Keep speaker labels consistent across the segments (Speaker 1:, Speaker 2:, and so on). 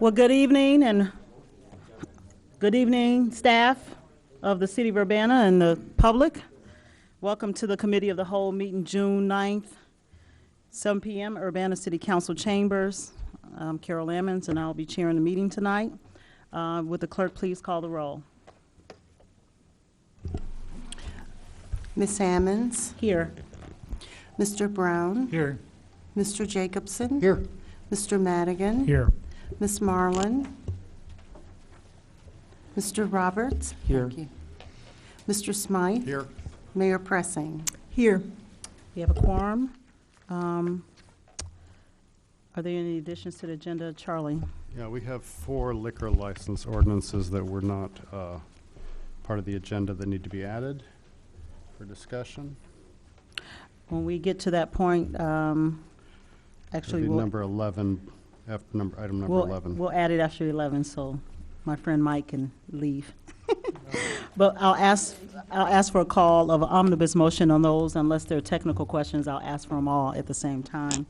Speaker 1: Well, good evening, staff of the City of Urbana and the public. Welcome to the Committee of the Whole meeting June 9th, 7 p.m., Urbana City Council Chambers. I'm Carol Ammons, and I'll be chairing the meeting tonight. Would the clerk please call the roll?
Speaker 2: Ms. Ammons?
Speaker 1: Here.
Speaker 2: Mr. Brown?
Speaker 3: Here.
Speaker 2: Mr. Jacobson?
Speaker 3: Here.
Speaker 2: Mr. Madigan?
Speaker 3: Here.
Speaker 2: Ms. Marlin? Mr. Roberts?
Speaker 3: Here.
Speaker 2: Thank you. Mr. Smythe?
Speaker 3: Here.
Speaker 2: Mayor Pressing?
Speaker 4: Here.
Speaker 1: We have a quorum. Are there any additions to the agenda? Charlie?
Speaker 5: Yeah, we have 4 liquor license ordinances that were not part of the agenda that need to be added for discussion.
Speaker 1: When we get to that point, actually,
Speaker 5: It'll be number 11, item number 11.
Speaker 1: We'll add it after 11, so my friend Mike can leave. But I'll ask for a call of an omnibus motion on those. Unless there are technical questions, I'll ask for them all at the same time.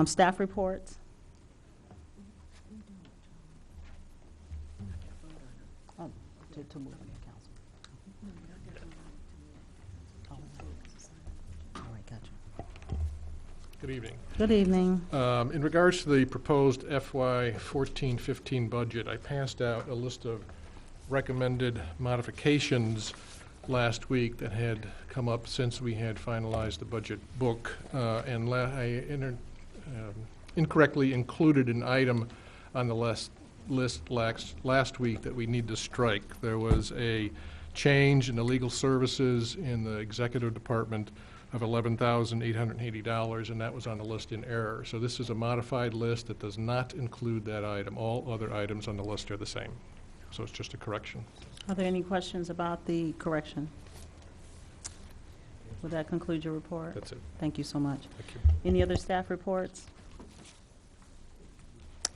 Speaker 1: Staff reports. Oh, to move on the council. All right, gotcha.
Speaker 6: Good evening.
Speaker 1: Good evening.
Speaker 6: In regards to the proposed FY 14-15 budget, I passed out a list of recommended modifications last week that had come up since we had finalized the budget book, and I incorrectly included an item on the list last week that we need to strike. There was a change in the legal services in the executive department of $11,880, and that was on the list in error. So this is a modified list that does not include that item. All other items on the list are the same. So it's just a correction.
Speaker 1: Are there any questions about the correction? Will that conclude your report?
Speaker 6: That's it.
Speaker 1: Thank you so much.
Speaker 6: Thank you.
Speaker 1: Any other staff reports?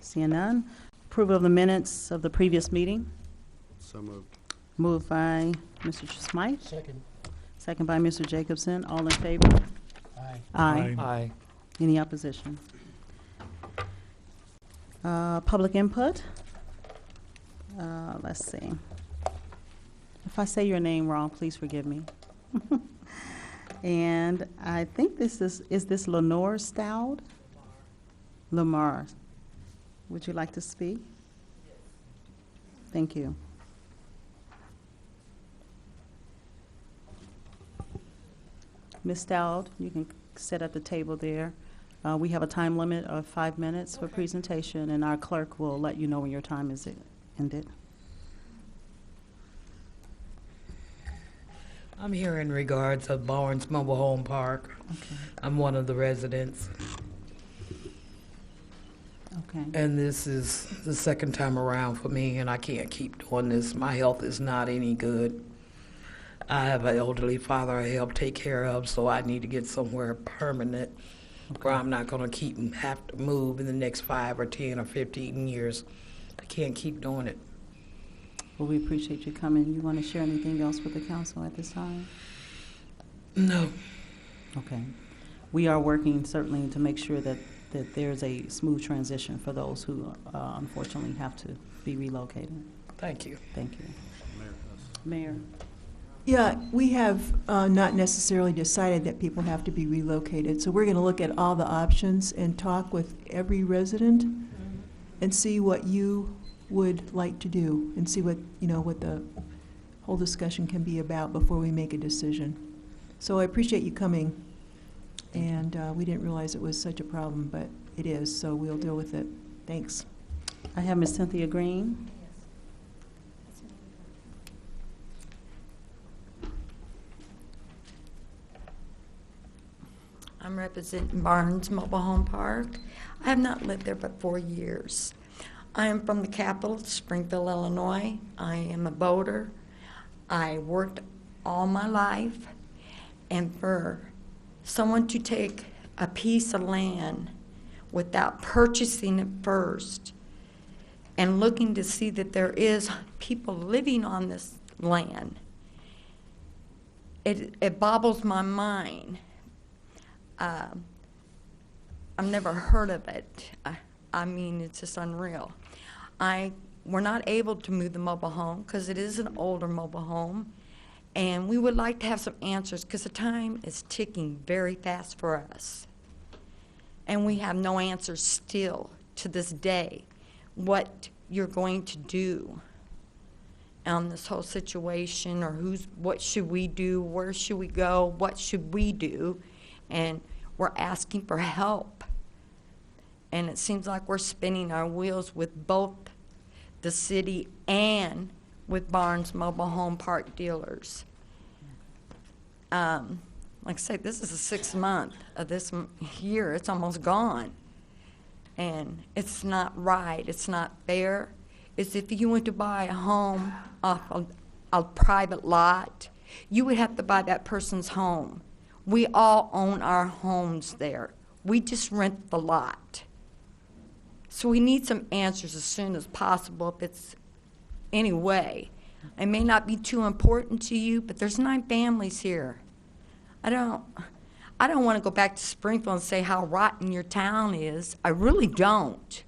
Speaker 1: Seeing none. Approval of the minutes of the previous meeting.
Speaker 5: So moved.
Speaker 1: Moved by Mr. Smythe.
Speaker 3: Second.
Speaker 1: Second by Mr. Jacobson. All in favor?
Speaker 3: Aye.
Speaker 1: Aye.
Speaker 3: Aye.
Speaker 1: Any opposition? Public input. Let's see. If I say your name wrong, please forgive me. And I think this is this Lenore Stout? Lamar. Would you like to speak? Thank you. Ms. Stout, you can sit at the table there. We have a time limit of 5 minutes for presentation, and our clerk will let you know when your time is ended.
Speaker 4: I'm here in regards of Barnes Mobile Home Park.
Speaker 1: Okay.
Speaker 4: I'm one of the residents,
Speaker 1: Okay.
Speaker 4: and this is the second time around for me, and I can't keep doing this. My health is not any good. I have an elderly father I help take care of, so I need to get somewhere permanent where I'm not going to have to move in the next 5 or 10 or 15 years. I can't keep doing it.
Speaker 1: Well, we appreciate you coming. You want to share anything else with the council at this time?
Speaker 4: No.
Speaker 1: Okay. We are working certainly to make sure that there's a smooth transition for those who unfortunately have to be relocated.
Speaker 4: Thank you.
Speaker 1: Thank you. Mayor.
Speaker 7: Yeah, we have not necessarily decided that people have to be relocated. So we're going to look at all the options and talk with every resident and see what you would like to do and see what the whole discussion can be about before we make a decision. So I appreciate you coming, and we didn't realize it was such a problem, but it is, so we'll deal with it. Thanks.
Speaker 1: I have Ms. Cynthia Green.
Speaker 8: I'm representing Barnes Mobile Home Park. I have not lived there but 4 years. I am from the capital, Springfield, Illinois. I am a boater. I worked all my life, and for someone to take a piece of land without purchasing it first and looking to see that there is people living on this land, it boggles my mind. I've never heard of it. I mean, it's just unreal. We're not able to move the mobile home because it is an older mobile home, and we would like to have some answers because the time is ticking very fast for us. And we have no answers still to this day what you're going to do on this whole situation, or what should we do, where should we go, what should we do, and we're asking for help. And it seems like we're spinning our wheels with both the city and with Barnes Mobile Home Park dealers. Like I say, this is the 6th month of this year. It's almost gone. And it's not right. It's not fair. It's if you went to buy a home off a private lot, you would have to buy that person's home. We all own our homes there. We just rent the lot. So we need some answers as soon as possible if it's any way. It may not be too important to you, but there's 9 families here. I don't want to go back to Springfield and say how rotten your town is. I really don't.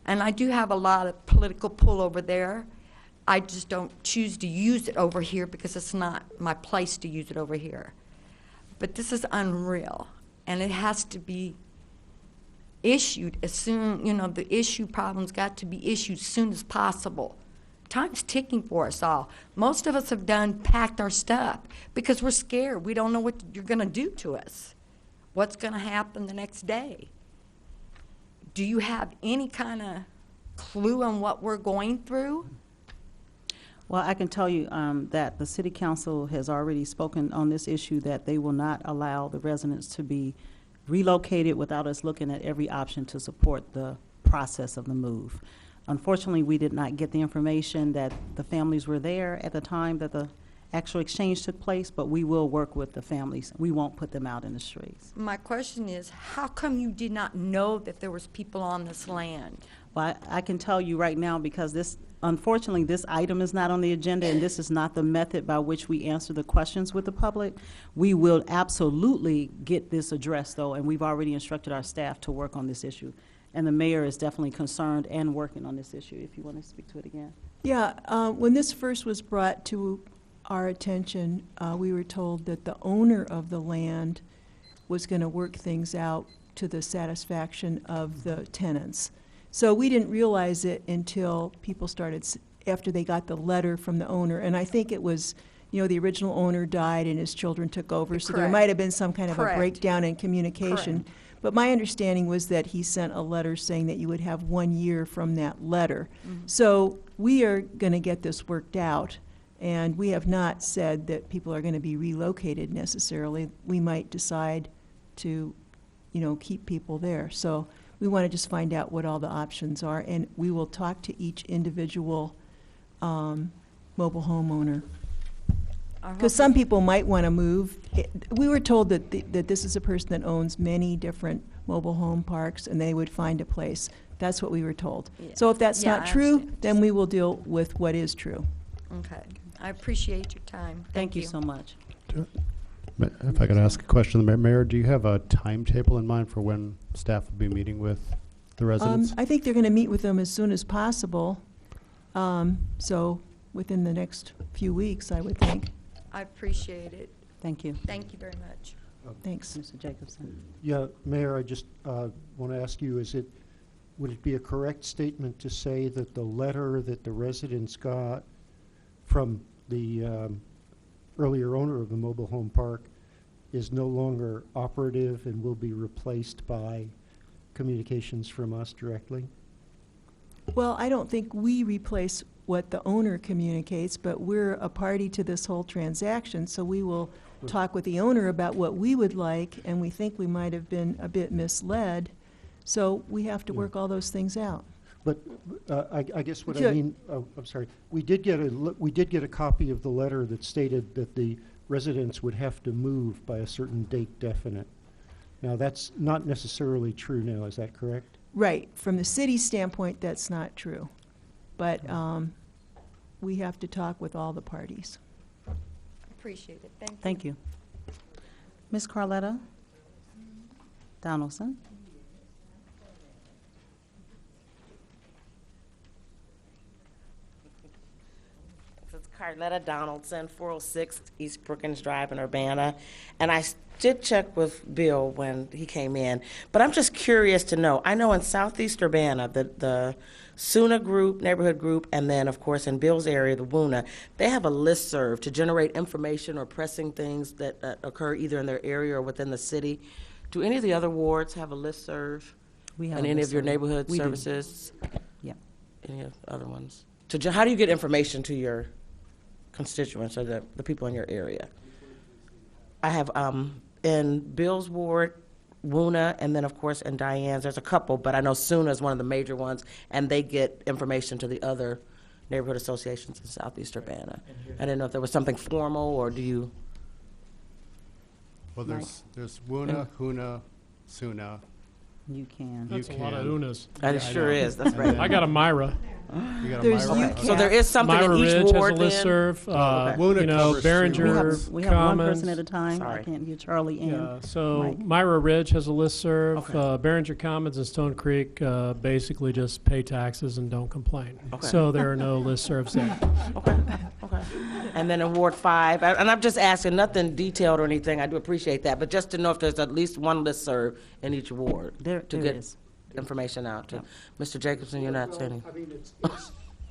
Speaker 8: And I do have a lot of political pull over there. I just don't choose to use it over here because it's not my place to use it over here. But this is unreal, and it has to be issued as soon, the issue problem's got to be issued as soon as possible. Time's ticking for us all. Most of us have packed our stuff because we're scared. We don't know what you're going to do to us. What's going to happen the next day? Do you have any kind of clue on what we're going through?
Speaker 1: Well, I can tell you that the city council has already spoken on this issue, that they will not allow the residents to be relocated without us looking at every option to support the process of the move. Unfortunately, we did not get the information that the families were there at the time that the actual exchange took place, but we will work with the families. We won't put them out in the streets.
Speaker 8: My question is, how come you did not know that there was people on this land?
Speaker 1: Well, I can tell you right now, because unfortunately, this item is not on the agenda, and this is not the method by which we answer the questions with the public. We will absolutely get this addressed, though, and we've already instructed our staff to work on this issue. And the mayor is definitely concerned and working on this issue, if you want to speak to it again.
Speaker 7: Yeah, when this first was brought to our attention, we were told that the owner of the land was going to work things out to the satisfaction of the tenants. So we didn't realize it until people started, after they got the letter from the owner. And I think it was, the original owner died and his children took over. So there
Speaker 8: Correct.
Speaker 7: might have been some kind of
Speaker 8: Correct.
Speaker 7: a breakdown in communication.
Speaker 8: Correct.
Speaker 7: But my understanding was that he sent a letter saying that you would have 1 year from that letter.
Speaker 8: Mm-hmm.
Speaker 7: So we are going to get this worked out. And we have not said that people are going to be relocated necessarily. We might decide to, keep people there. So we want to just find out what all the options are, and we will talk to each individual mobile homeowner. Because some people might want to move. We were told that that this is a person that owns many different mobile home parks, and they would find a place. That's what we were told.
Speaker 8: Yeah.
Speaker 7: So if that's
Speaker 8: Yeah,
Speaker 7: not
Speaker 8: I
Speaker 7: true,
Speaker 8: understand.
Speaker 7: then we will deal with what is true.
Speaker 8: Okay. I appreciate your time.
Speaker 1: Thank you so much.
Speaker 5: If I could ask a question, Mayor, do you have a timetable in mind for when staff will be meeting with the residents?
Speaker 7: I think they're going to meet with them as soon as possible. So within the next few weeks, I would think.
Speaker 8: I appreciate it.
Speaker 1: Thank you.
Speaker 8: Thank you very much.
Speaker 7: Thanks.
Speaker 1: Mr. Jacobson.
Speaker 3: Yeah, Mayor, I just want to ask you, would it be a correct statement to say that the letter that the residents got from the earlier owner of the mobile home park is no longer operative and will be replaced by communications from us directly?
Speaker 7: Well, I don't think we replace what the owner communicates, but we're a party to this whole transaction, so we will talk with the owner about what we would like, and we think we might have been a bit misled, so we have to work all those things out.
Speaker 3: But I guess what
Speaker 7: Sure.
Speaker 3: I mean, I'm sorry, we did get a copy of the letter that stated that the residents would have to move by a certain date definite. Now, that's not necessarily true now, is that correct?
Speaker 7: Right. From the city standpoint, that's not true. But we have to talk with all the parties.
Speaker 8: Appreciate it. Thank you.
Speaker 1: Thank you. Ms. Carletta Donaldson.
Speaker 9: Carletta Donaldson, 406 East Brookings Drive in Urbana. And I did check with Bill when he came in, but I'm just curious to know. I know in Southeast Urbana, the SUNA group, neighborhood group, and then, of course, in Bill's area, the WUNA, they have a listserv to generate information or pressing things that occur either in their area or within the city. Do any of the other wards have a listserv?
Speaker 1: We have
Speaker 9: And
Speaker 1: a
Speaker 9: any of your
Speaker 1: listserv.
Speaker 9: neighborhood
Speaker 1: We do.
Speaker 9: services?
Speaker 1: Yeah.
Speaker 9: Any of the other ones? How do you get information to your constituents or the people in your area? I have, in Bill's ward, WUNA, and then, of course, in Diane's, there's a couple, but I know SUNA is one of the major ones, and they get information to the other neighborhood associations in Southeast Urbana. I didn't know if there was something formal, or do you?
Speaker 5: Well, there's WUNA, HUNA, SUNA.
Speaker 1: You can.
Speaker 10: That's a lot of UNAs.
Speaker 9: It
Speaker 5: I
Speaker 9: sure
Speaker 5: know.
Speaker 9: is, that's right.
Speaker 10: I got a Myra.
Speaker 5: You got a
Speaker 7: There's
Speaker 5: Myra?
Speaker 7: UCAT.
Speaker 9: So there is something
Speaker 10: Myra
Speaker 9: in each
Speaker 10: Ridge
Speaker 9: ward
Speaker 10: has a
Speaker 9: then?
Speaker 10: listserv.
Speaker 5: okay. WUNA
Speaker 10: You know,
Speaker 5: covers three
Speaker 10: Behringer
Speaker 5: wards.
Speaker 1: We have one
Speaker 10: Commons.
Speaker 1: person at a time.
Speaker 9: Sorry.
Speaker 1: I can't hear Charlie and
Speaker 10: Yeah, so
Speaker 1: Mike.
Speaker 10: Myra Ridge has a listserv.
Speaker 9: Okay.
Speaker 10: Behringer Commons and Stone Creek basically just pay taxes and don't complain.
Speaker 9: Okay.
Speaker 10: So there are no listservs there.
Speaker 9: Okay, okay. And then in Ward 5, and I'm just asking, nothing detailed or anything, I do appreciate that, but just to know if there's at least one listserv in each ward.
Speaker 1: There
Speaker 9: to
Speaker 1: there
Speaker 9: get
Speaker 1: is.
Speaker 9: information out to.
Speaker 1: Yep.
Speaker 9: Mr. Jacobson, you're not saying?
Speaker 3: I mean,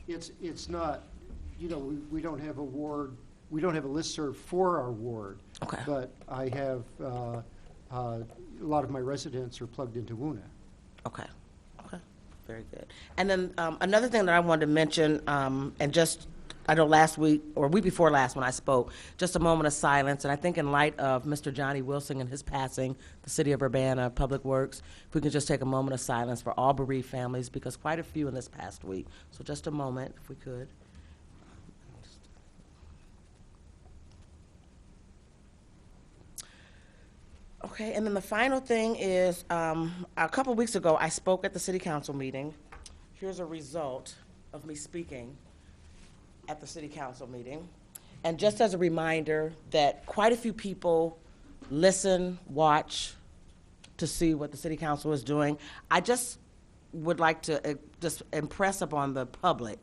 Speaker 3: it's not, you know, we don't have a ward, we don't have a listserv for our ward.
Speaker 9: Okay.
Speaker 3: But I have, a lot of my residents are plugged into WUNA.
Speaker 9: Okay, okay, very good. And then another thing that I wanted to mention, and just, I know last week, or week before last when I spoke, just a moment of silence, and I think in light of Mr. Johnny Wilson and his passing, the City of Urbana Public Works, if we could just take a moment of silence for all bereaved families, because quite a few in this past week. So just a moment, if we could. Okay, and then the final thing is, a couple weeks ago, I spoke at the city council meeting. Here's a result of me speaking at the city council meeting. And just as a reminder that quite a few people listen, watch to see what the city council is doing, I just would like to just impress upon the public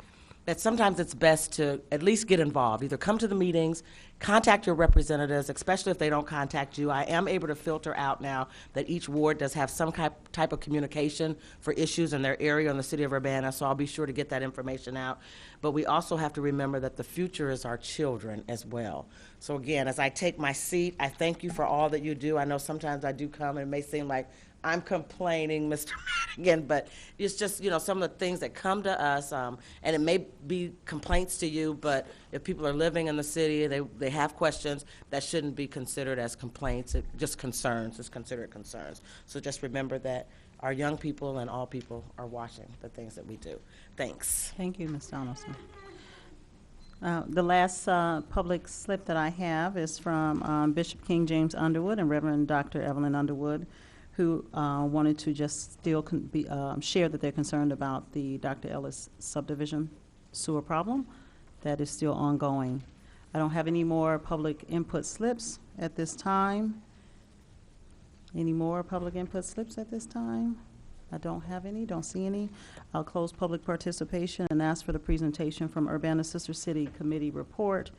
Speaker 9: that sometimes it's best to at least get involved. Either come to the meetings, contact your representatives, especially if they don't contact you. I am able to filter out now that each ward does have some type of communication for issues in their area in the city of Urbana, so I'll be sure to get that information out. But we also have to remember that the future is our children as well. So again, as I take my seat, I thank you for all that you do. I know sometimes I do come and it may seem like I'm complaining, Mr. Madigan, but it's just, you know, some of the things that come to us, and it may be complaints to you, but if people are living in the city, they have questions, that shouldn't be considered as complaints, just concerns, it's considered concerns. So just remember that our young people and all people are watching the things that we do. Thanks.
Speaker 1: Thank you, Ms. Donaldson. The last public slip that I have is from Bishop King James Underwood and Reverend Dr. Evelyn Underwood, who wanted to just still share that they're concerned about the Dr. Ellis subdivision sewer problem that is still ongoing. I don't have any more public input slips at this time. Any more public input slips at this time? I don't have any, don't see any. I'll close public participation and ask for the presentation from Urbana Sister City Committee report.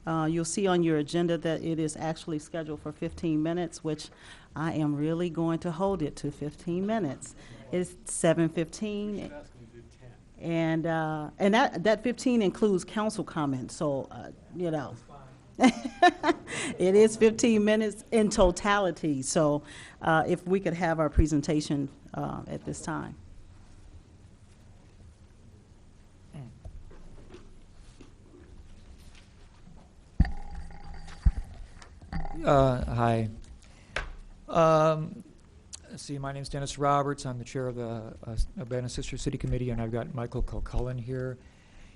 Speaker 1: You'll see on your agenda that it is actually scheduled for 15 minutes, which I am really going to hold it to 15 minutes. It's 7:15. And that 15 includes council comments, so, you know. It is 15 minutes in totality, so if we could have our presentation at this time.
Speaker 11: Hi. Let's see, my name's Dennis Roberts. I'm the chair of the Urbana Sister City Committee, and I've got Michael Kilcullen here.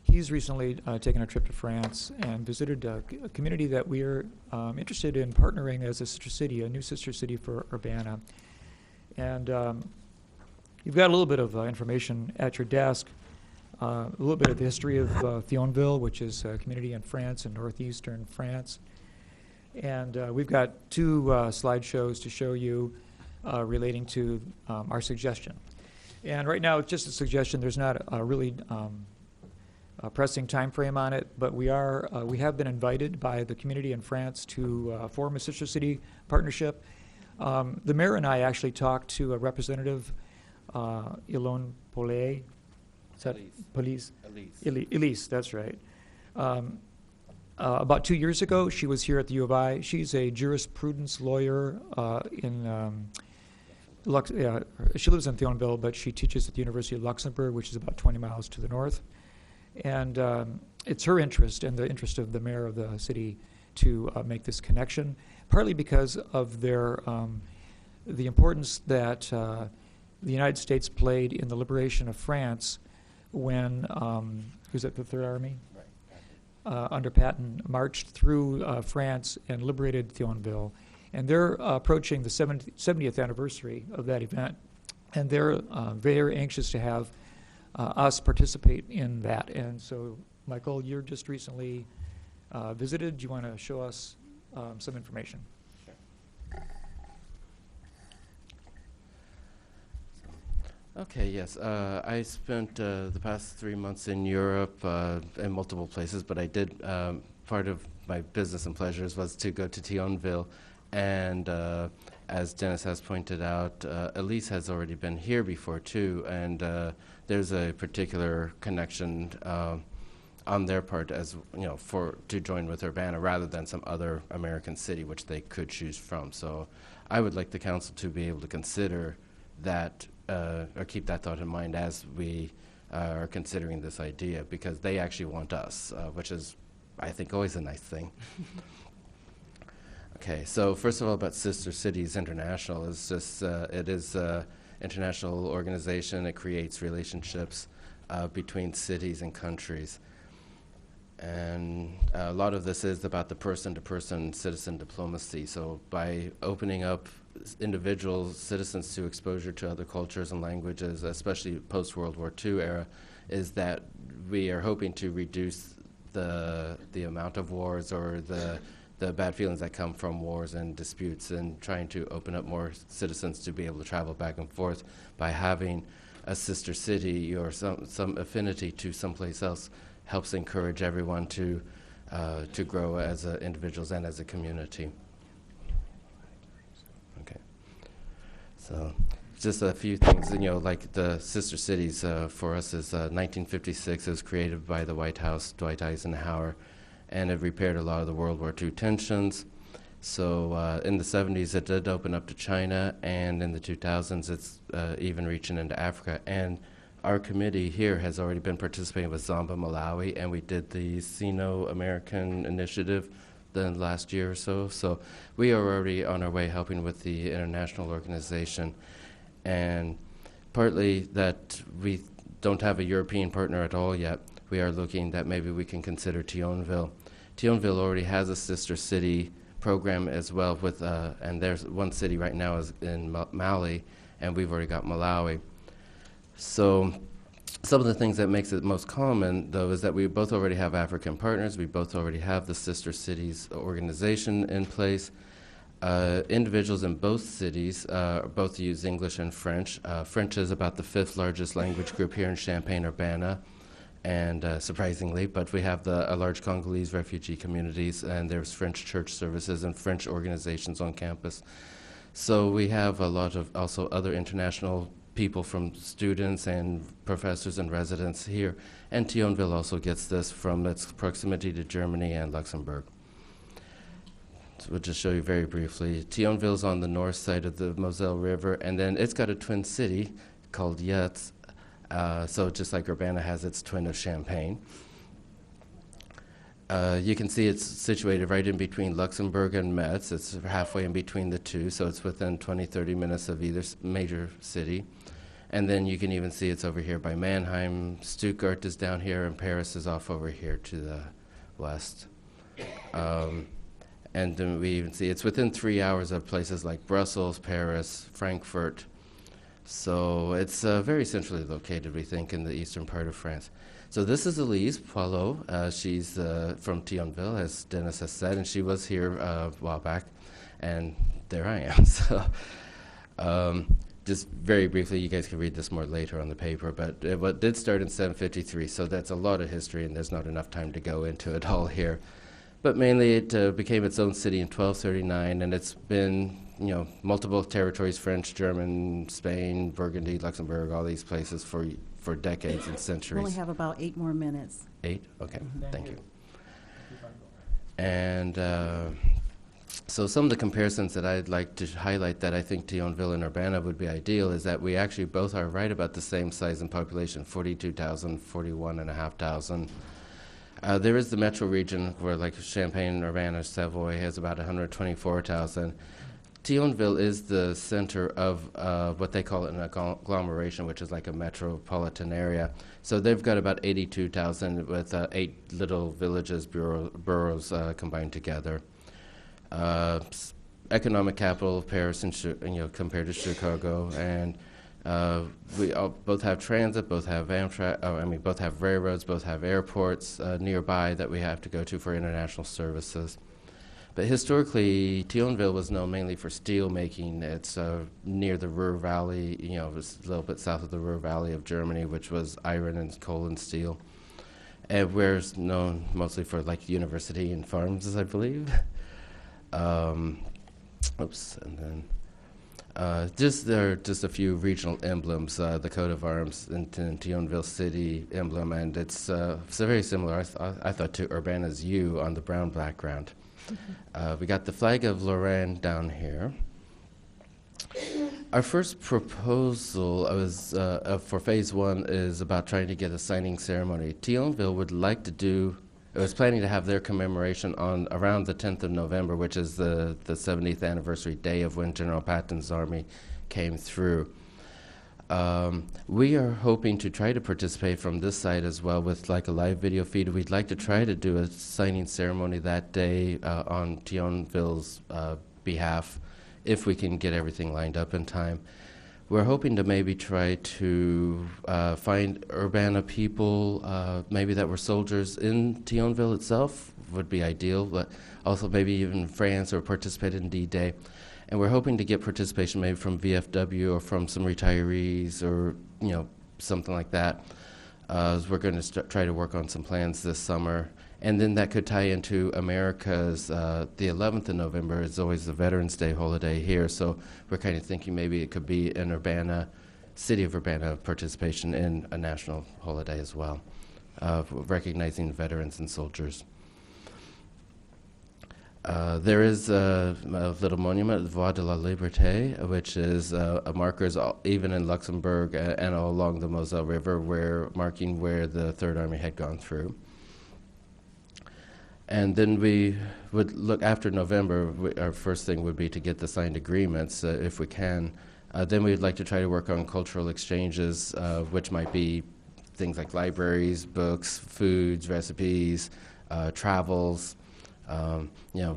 Speaker 11: He's recently taken a trip to France and visited a community that we are interested in partnering as a sister city, a new sister city for Urbana. And you've got a little bit of information at your desk, a little bit of the history of Thionville, which is a community in France, in northeastern France. And we've got two slideshows to show you relating to our suggestion. And right now, it's just a suggestion. There's not a really pressing time frame on it, but we have been invited by the community in France to form a sister city partnership. The mayor and I actually talked to a representative, Ilon Pollet. Is that Police? Elise, that's right. About 2 years ago, she was here at the U of I. She's a jurisprudence lawyer she lives in Thionville, but she teaches at the University of Luxembourg, which is about 20 miles to the north. And it's her interest and the interest of the mayor of the city to make this connection, partly because of their the importance that the United States played in the liberation of France when, who's at the Third Army? Under Patton, marched through France and liberated Thionville. And they're approaching the 70th anniversary of that event. And they're very anxious to have us participate in that. And so, Michael, you're just recently visited. Do you want to show us some information?
Speaker 12: Okay, yes. I spent the past 3 months in Europe in multiple places, but I did, part of my business and pleasures was to go to Thionville. And as Dennis has pointed out, Elise has already been here before too, and there's a particular connection on their part, as you know, to join with Urbana rather than some other American city which they could choose from. So I would like the council to be able to consider that or keep that thought in mind as we are considering this idea, because they actually want us, which is, I think, always a nice thing. Okay, so first of all, about Sister Cities International, it's just it is an international organization. It creates relationships between cities and countries, and a lot of this is about the person-to-person citizen diplomacy. So by opening up individual citizens to exposure to other cultures and languages, especially post-World War II era, is that we are hoping to reduce the amount of wars or the bad feelings that come from wars and disputes, and trying to open up more citizens to be able to travel back and forth by having a sister city or some affinity to someplace else helps encourage everyone to grow as individuals and as a community. Okay, so just a few things, you know, like the sister cities for us is 1956. It was created by the White House, Dwight Eisenhower, and it repaired a lot of the World War II tensions. So in the 70s, it did open up to China, and in the 2000s, it's even reaching into Africa. And our committee here has already been participating with Zamba Malawi, and we did the Sino-American initiative the last year or so. So we are already on our way helping with the international organization. And partly that we don't have a European partner at all yet, we are looking that maybe we can consider Thionville. Thionville already has a sister city program as well with, and there's one city right now is in Mali, and we've already got Malawi. So some of the things that makes it most common, though, is that we both already have African partners. We both already have the Sister Cities organization in place. Individuals in both cities both use English and French. French is about the 5th largest language group here in Champaign-Urbana, and surprisingly, but we have a large Congolese refugee communities, and there's French church services and French organizations on campus. So we have a lot of also other international people, from students and professors and residents here. And Thionville also gets this from its proximity to Germany and Luxembourg. So we'll just show you very briefly. Thionville's on the north side of the Moselle River, and then it's got a twin city called Yutz. So just like Urbana has its twin of Champaign. You can see it's situated right in between Luxembourg and Metz. It's halfway in between the two, so it's within 20-30 minutes of either major city. And then you can even see it's over here by Mannheim. Stuttgart is down here, and Paris is off over here to the west. And then we even see it's within 3 hours of places like Brussels, Paris, Frankfurt. So it's very centrally located, we think, in the eastern part of France. So this is Elise Poilot. She's from Thionville, as Dennis has said, and she was here a while back, and there I am. So just very briefly, you guys can read this more later on the paper, but it did start in 753, so that's a lot of history, and there's not enough time to go into it all here. But mainly it became its own city in 1239, and it's been, multiple territories, French, German, Spain, Burgundy, Luxembourg, all these places for decades and
Speaker 1: We
Speaker 12: centuries.
Speaker 1: only have about 8 more minutes.
Speaker 12: 8? Okay, thank you. And so some of the comparisons that I'd like to highlight that I think Thionville and Urbana would be ideal is that we actually both are right about the same size in population, 42,000, 41,500. There is the metro region where like Champaign, Urbana, Savoy has about 124,000. Thionville is the center of what they call an agglomeration, which is like a metropolitan area. So they've got about 82,000 with 8 little villages, boroughs combined together. Economic capital of Paris, and compared to Chicago, and we both have transit, both have Amtrak. Both have railroads, both have airports nearby that we have to go to for international services. But historically, Thionville was known mainly for steel making. It's near the Ruhr Valley, it's a little bit south of the Ruhr Valley of Germany, which was iron and coal and steel. And we're known mostly for like university and farms, I believe. And then there are just a few regional emblems. The coat of arms in Thionville City emblem, and it's very similar, I thought, to Urbana's U on the brown background. We got the flag of Lorraine down here. Our first proposal was for phase 1 is about trying to get a signing ceremony. Thionville would like to was planning to have their commemoration on around the 10th of November, which is the 70th anniversary day of when General Patton's army came through. We are hoping to try to participate from this side as well with like a live video feed. We'd like to try to do a signing ceremony that day on Thionville's behalf, if we can get everything lined up in time. We're hoping to maybe try to find Urbana people, maybe that were soldiers in Thionville itself, would be ideal, but also maybe even France or participate in D-Day. And we're hoping to get participation maybe from VFW or from some retirees or, something like that. We're going to try to work on some plans this summer. And then that could tie into America's, the 11th of November is always the Veterans Day holiday here, so we're kind of thinking maybe it could be an Urbana, City of Urbana participation in a national holiday as well, recognizing veterans and soldiers. There is a little monument, Voie de la Liberté, which is a markers even in Luxembourg and all along the Moselle River, marking where the Third Army had gone through. And then we would look after November. Our first thing would be to get the signed agreements, if we can. Then we'd like to try to work on cultural exchanges, which might be things like libraries, books, foods, recipes, travels.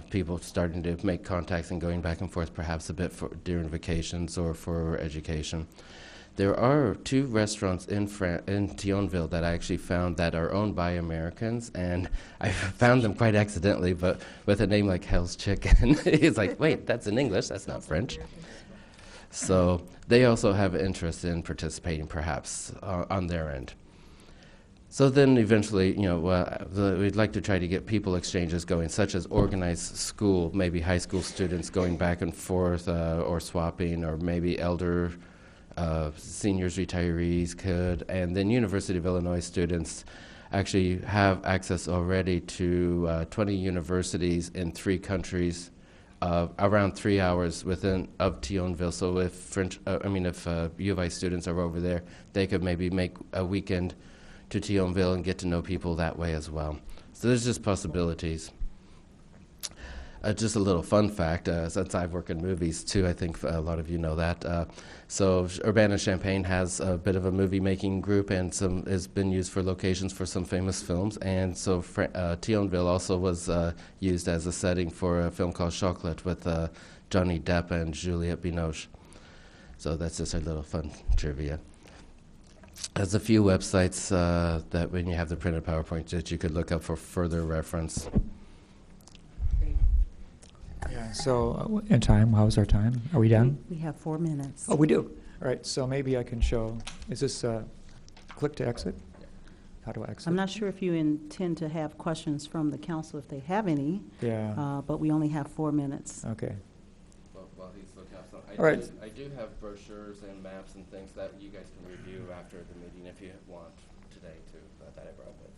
Speaker 12: People starting to make contacts and going back and forth perhaps a bit during vacations or for education. There are 2 restaurants in Thionville that I actually found that are owned by Americans, and I found them quite accidentally, but with a name like Hell's Chicken. It's like, wait, that's in English, that's not French. So they also have interest in participating perhaps on their end. So then eventually, we'd like to try to get people exchanges going, such as organized school, maybe high school students going back and forth or swapping, or maybe elder seniors, retirees could, and then University of Illinois students actually have access already to 20 universities in 3 countries, around 3 hours of Thionville. So if U of I students are over there, they could maybe make a weekend to Thionville and get to know people that way as well. So there's just possibilities. Just a little fun fact, since I've worked in movies too, I think a lot of you know that. So Urbana-Champaign has a bit of a movie-making group, and has been used for locations for some famous films. And so Thionville also was used as a setting for a film called Chocolat with Johnny Depp and Juliette Binoche. So that's just a little fun trivia. There's a few websites that when you have the printed PowerPoint that you could look up for further reference.
Speaker 11: Yeah, so in time, how's our time? Are we done?
Speaker 1: We have 4 minutes.
Speaker 11: Oh, we do? All right, so maybe I can show, is this click to exit? How do I exit?
Speaker 1: I'm not sure if you intend to have questions from the council if they have any,
Speaker 11: Yeah,
Speaker 1: but we only have 4 minutes.
Speaker 11: okay.
Speaker 12: Well, while he's looking up,
Speaker 11: All right.
Speaker 12: I do have brochures and maps and things that you guys can review after the meeting if you want today too, that I brought with.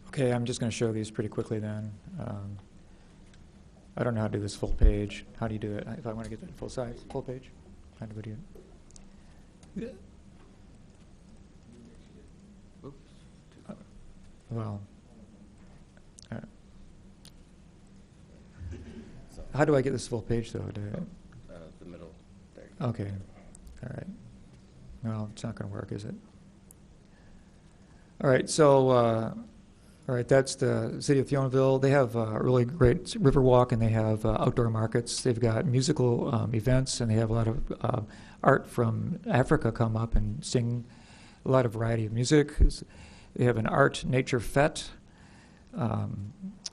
Speaker 11: Okay, I'm just going to show these pretty quickly then. I don't know how to do this full page. How do you do it? If I want to get that full size, full page? How do we do it? Well, how do I get this full page though?
Speaker 12: The middle, there you go.
Speaker 11: Okay, all right. Well, it's not going to work, is it? All right, so, all right, that's the city of Thionville. They have a really great Riverwalk, and they have outdoor markets. They've got musical events, and they have a lot of art from Africa come up and sing a lot of variety of music. They have an art nature fete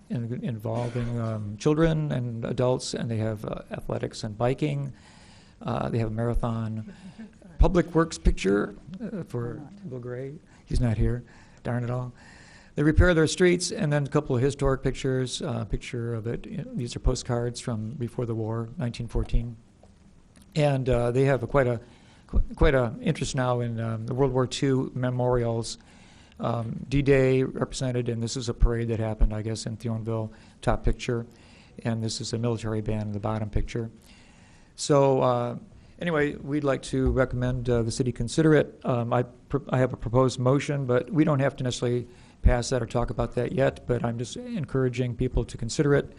Speaker 11: involving children and adults, and they have athletics and biking. They have a marathon public works picture for Bill Gray. He's not here, darn it all. They repair their streets, and then a couple of historic pictures. Picture of it. These are postcards from before the war, 1914, and they have quite a interest now in the World War II memorials. D-Day represented, and this is a parade that happened, I guess, in Thionville. Top picture, and this is a military band in the bottom picture. So anyway, we'd like to recommend the city consider it. I have a proposed motion, but we don't have to necessarily pass that or talk about that yet, but I'm just encouraging people to consider it.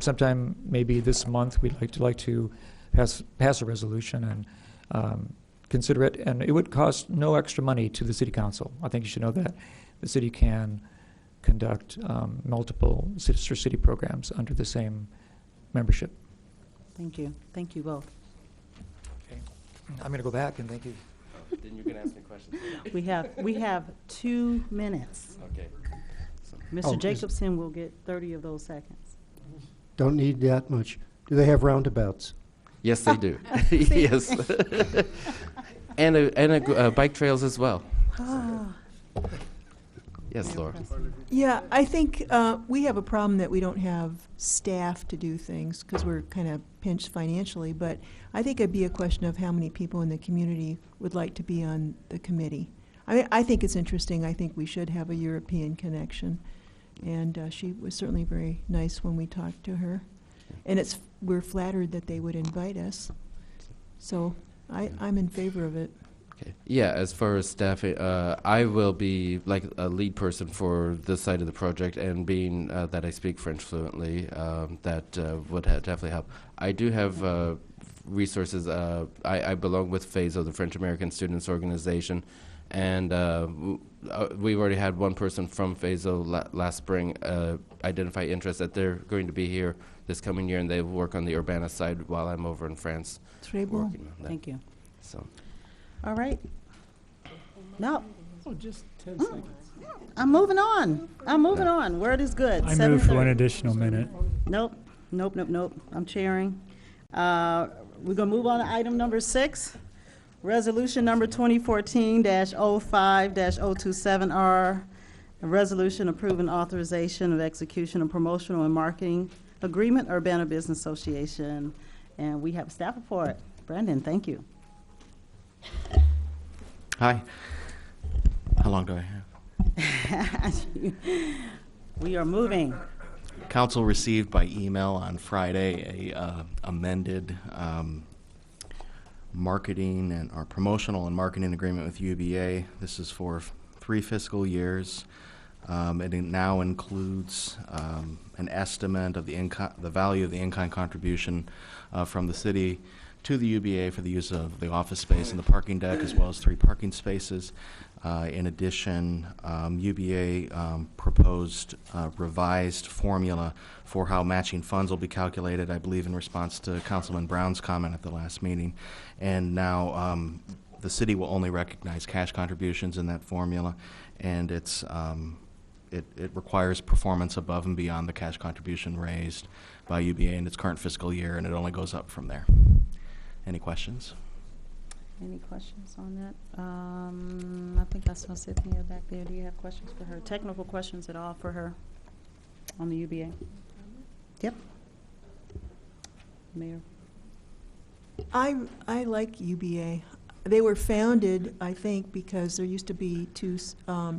Speaker 11: Sometime maybe this month, we'd like to pass a resolution and consider it, and it would cost no extra money to the city council. I think you should know that. The city can conduct multiple sister city programs under the same membership.
Speaker 1: Thank you. Thank you both.
Speaker 11: Okay. I'm going to go back and thank you.
Speaker 12: Then you can ask me questions.
Speaker 1: We have 2 minutes.
Speaker 12: Okay. So,
Speaker 1: Mr. Jacobson will get 30 of those seconds.
Speaker 3: Don't need that much. Do they have roundabouts?
Speaker 12: yes, they do. Yes. and bike trails as well. Yes, Laura.
Speaker 7: Yeah, I think we have a problem that we don't have staff to do things because we're kind of pinched financially, but I think it'd be a question of how many people in the community would like to be on the committee. I think it's interesting. I think we should have a European connection, and she was certainly very nice when we talked to her, and we're flattered that they would invite us, so I'm in favor of it.
Speaker 12: Okay. Yeah, as far as staffing, I will be like a lead person for this side of the project, and being that I speak French fluently, that would definitely help. I do have resources. I belong with FASO, the French American Students Organization, and we've already had one person from FASO last spring identify interest that they're going to be here this coming year, and they work on the Urbana side while I'm over in France.
Speaker 7: Très bon.
Speaker 12: working on that.
Speaker 1: Thank you.
Speaker 12: So.
Speaker 1: All right. No,
Speaker 10: Oh, just 10 seconds.
Speaker 1: I'm moving on. I'm moving on. Word is good.
Speaker 10: I move for
Speaker 1: 7:30.
Speaker 10: an additional minute.
Speaker 1: Nope. I'm chairing. We're going to move on to item number 6. Resolution number 2014-05-027R. A resolution approving authorization of execution of promotional and marketing agreement, Urbana Business Association. And we have a staff report. Brandon, thank you.
Speaker 13: Hi. How long do I have?
Speaker 1: We are moving.
Speaker 13: Council received by email on Friday a amended marketing and our promotional and marketing agreement with UBA. This is for 3 fiscal years. It now includes an estimate of the value of the in-kind contribution from the city to the UBA for the use of the office space and the parking deck, as well as 3 parking spaces. In addition, UBA proposed revised formula for how matching funds will be calculated, I believe in response to Councilman Brown's comment at the last meeting. And now the city will only recognize cash contributions in that formula, and it requires performance above and beyond the cash contribution raised by UBA in its current fiscal year, and it only goes up from there. Any questions?
Speaker 1: Any questions on that? I think I saw Cynthia back there. Do you have questions for her? Technical questions at all for her on the UBA? Yep. Mayor.
Speaker 7: I like UBA. They were founded, I think, because there used to be two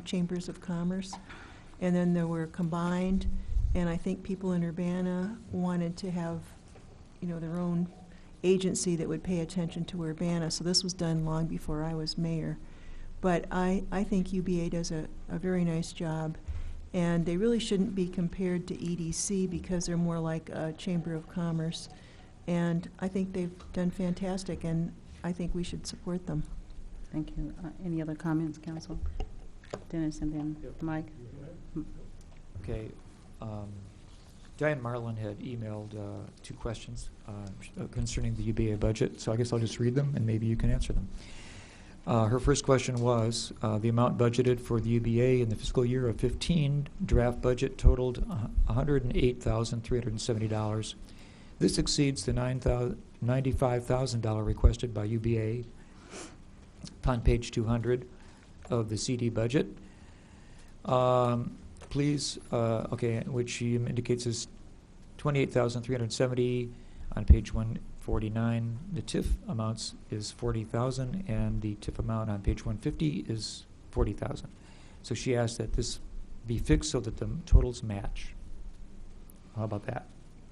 Speaker 7: chambers of commerce, and then they were combined, and I think people in Urbana wanted to have, their own agency that would pay attention to Urbana. So this was done long before I was mayor. But I think UBA does a very nice job, and they really shouldn't be compared to EDC because they're more like a chamber of commerce. And I think they've done fantastic, and I think we should support them.
Speaker 1: Thank you. Any other comments, council? Dennis and then Mike.
Speaker 11: Okay. Diane Marlin had emailed two questions concerning the UBA budget, so I guess I'll just read them and maybe you can answer them. Her first question was, the amount budgeted for the UBA in the fiscal year of 15 draft budget totaled $108,370. This exceeds the $95,000 requested by UBA on page 200 of the CD budget. Please, which she indicates is $28,370 on page 149. The TIF amounts is $40,000, and the TIF amount on page 150 is $40,000. So she asked that this be fixed so that the totals match. How about that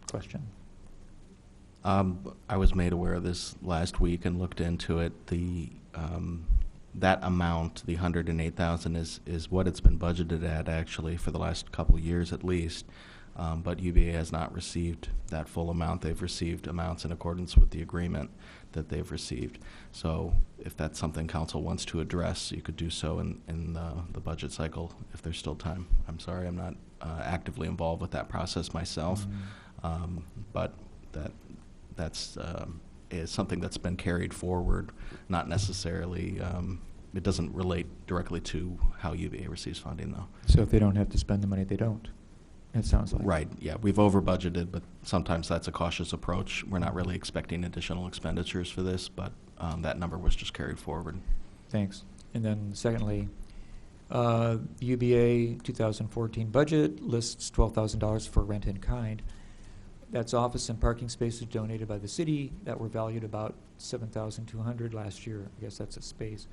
Speaker 11: question?
Speaker 13: I was made aware of this last week and looked into it. That amount, the $108,000, is what it's been budgeted at actually for the last couple of years at least. But UBA has not received that full amount. They've received amounts in accordance with the agreement that they've received. So if that's something council wants to address, you could do so in the budget cycle if there's still time. I'm sorry, I'm not actively involved with that process myself, but that's is something that's been carried forward, not necessarily, it doesn't relate directly to how UBA receives funding, though.
Speaker 11: So if they don't have to spend the money, they don't. It sounds like.
Speaker 13: Right, yeah, we've over budgeted, but sometimes that's a cautious approach. We're not really expecting additional expenditures for this, but that number was just carried forward.
Speaker 11: Thanks. And then secondly, UBA 2014 budget lists $12,000 for rent in kind. That's office and parking spaces donated by the city that were valued about $7,200 last year. I guess that's a space.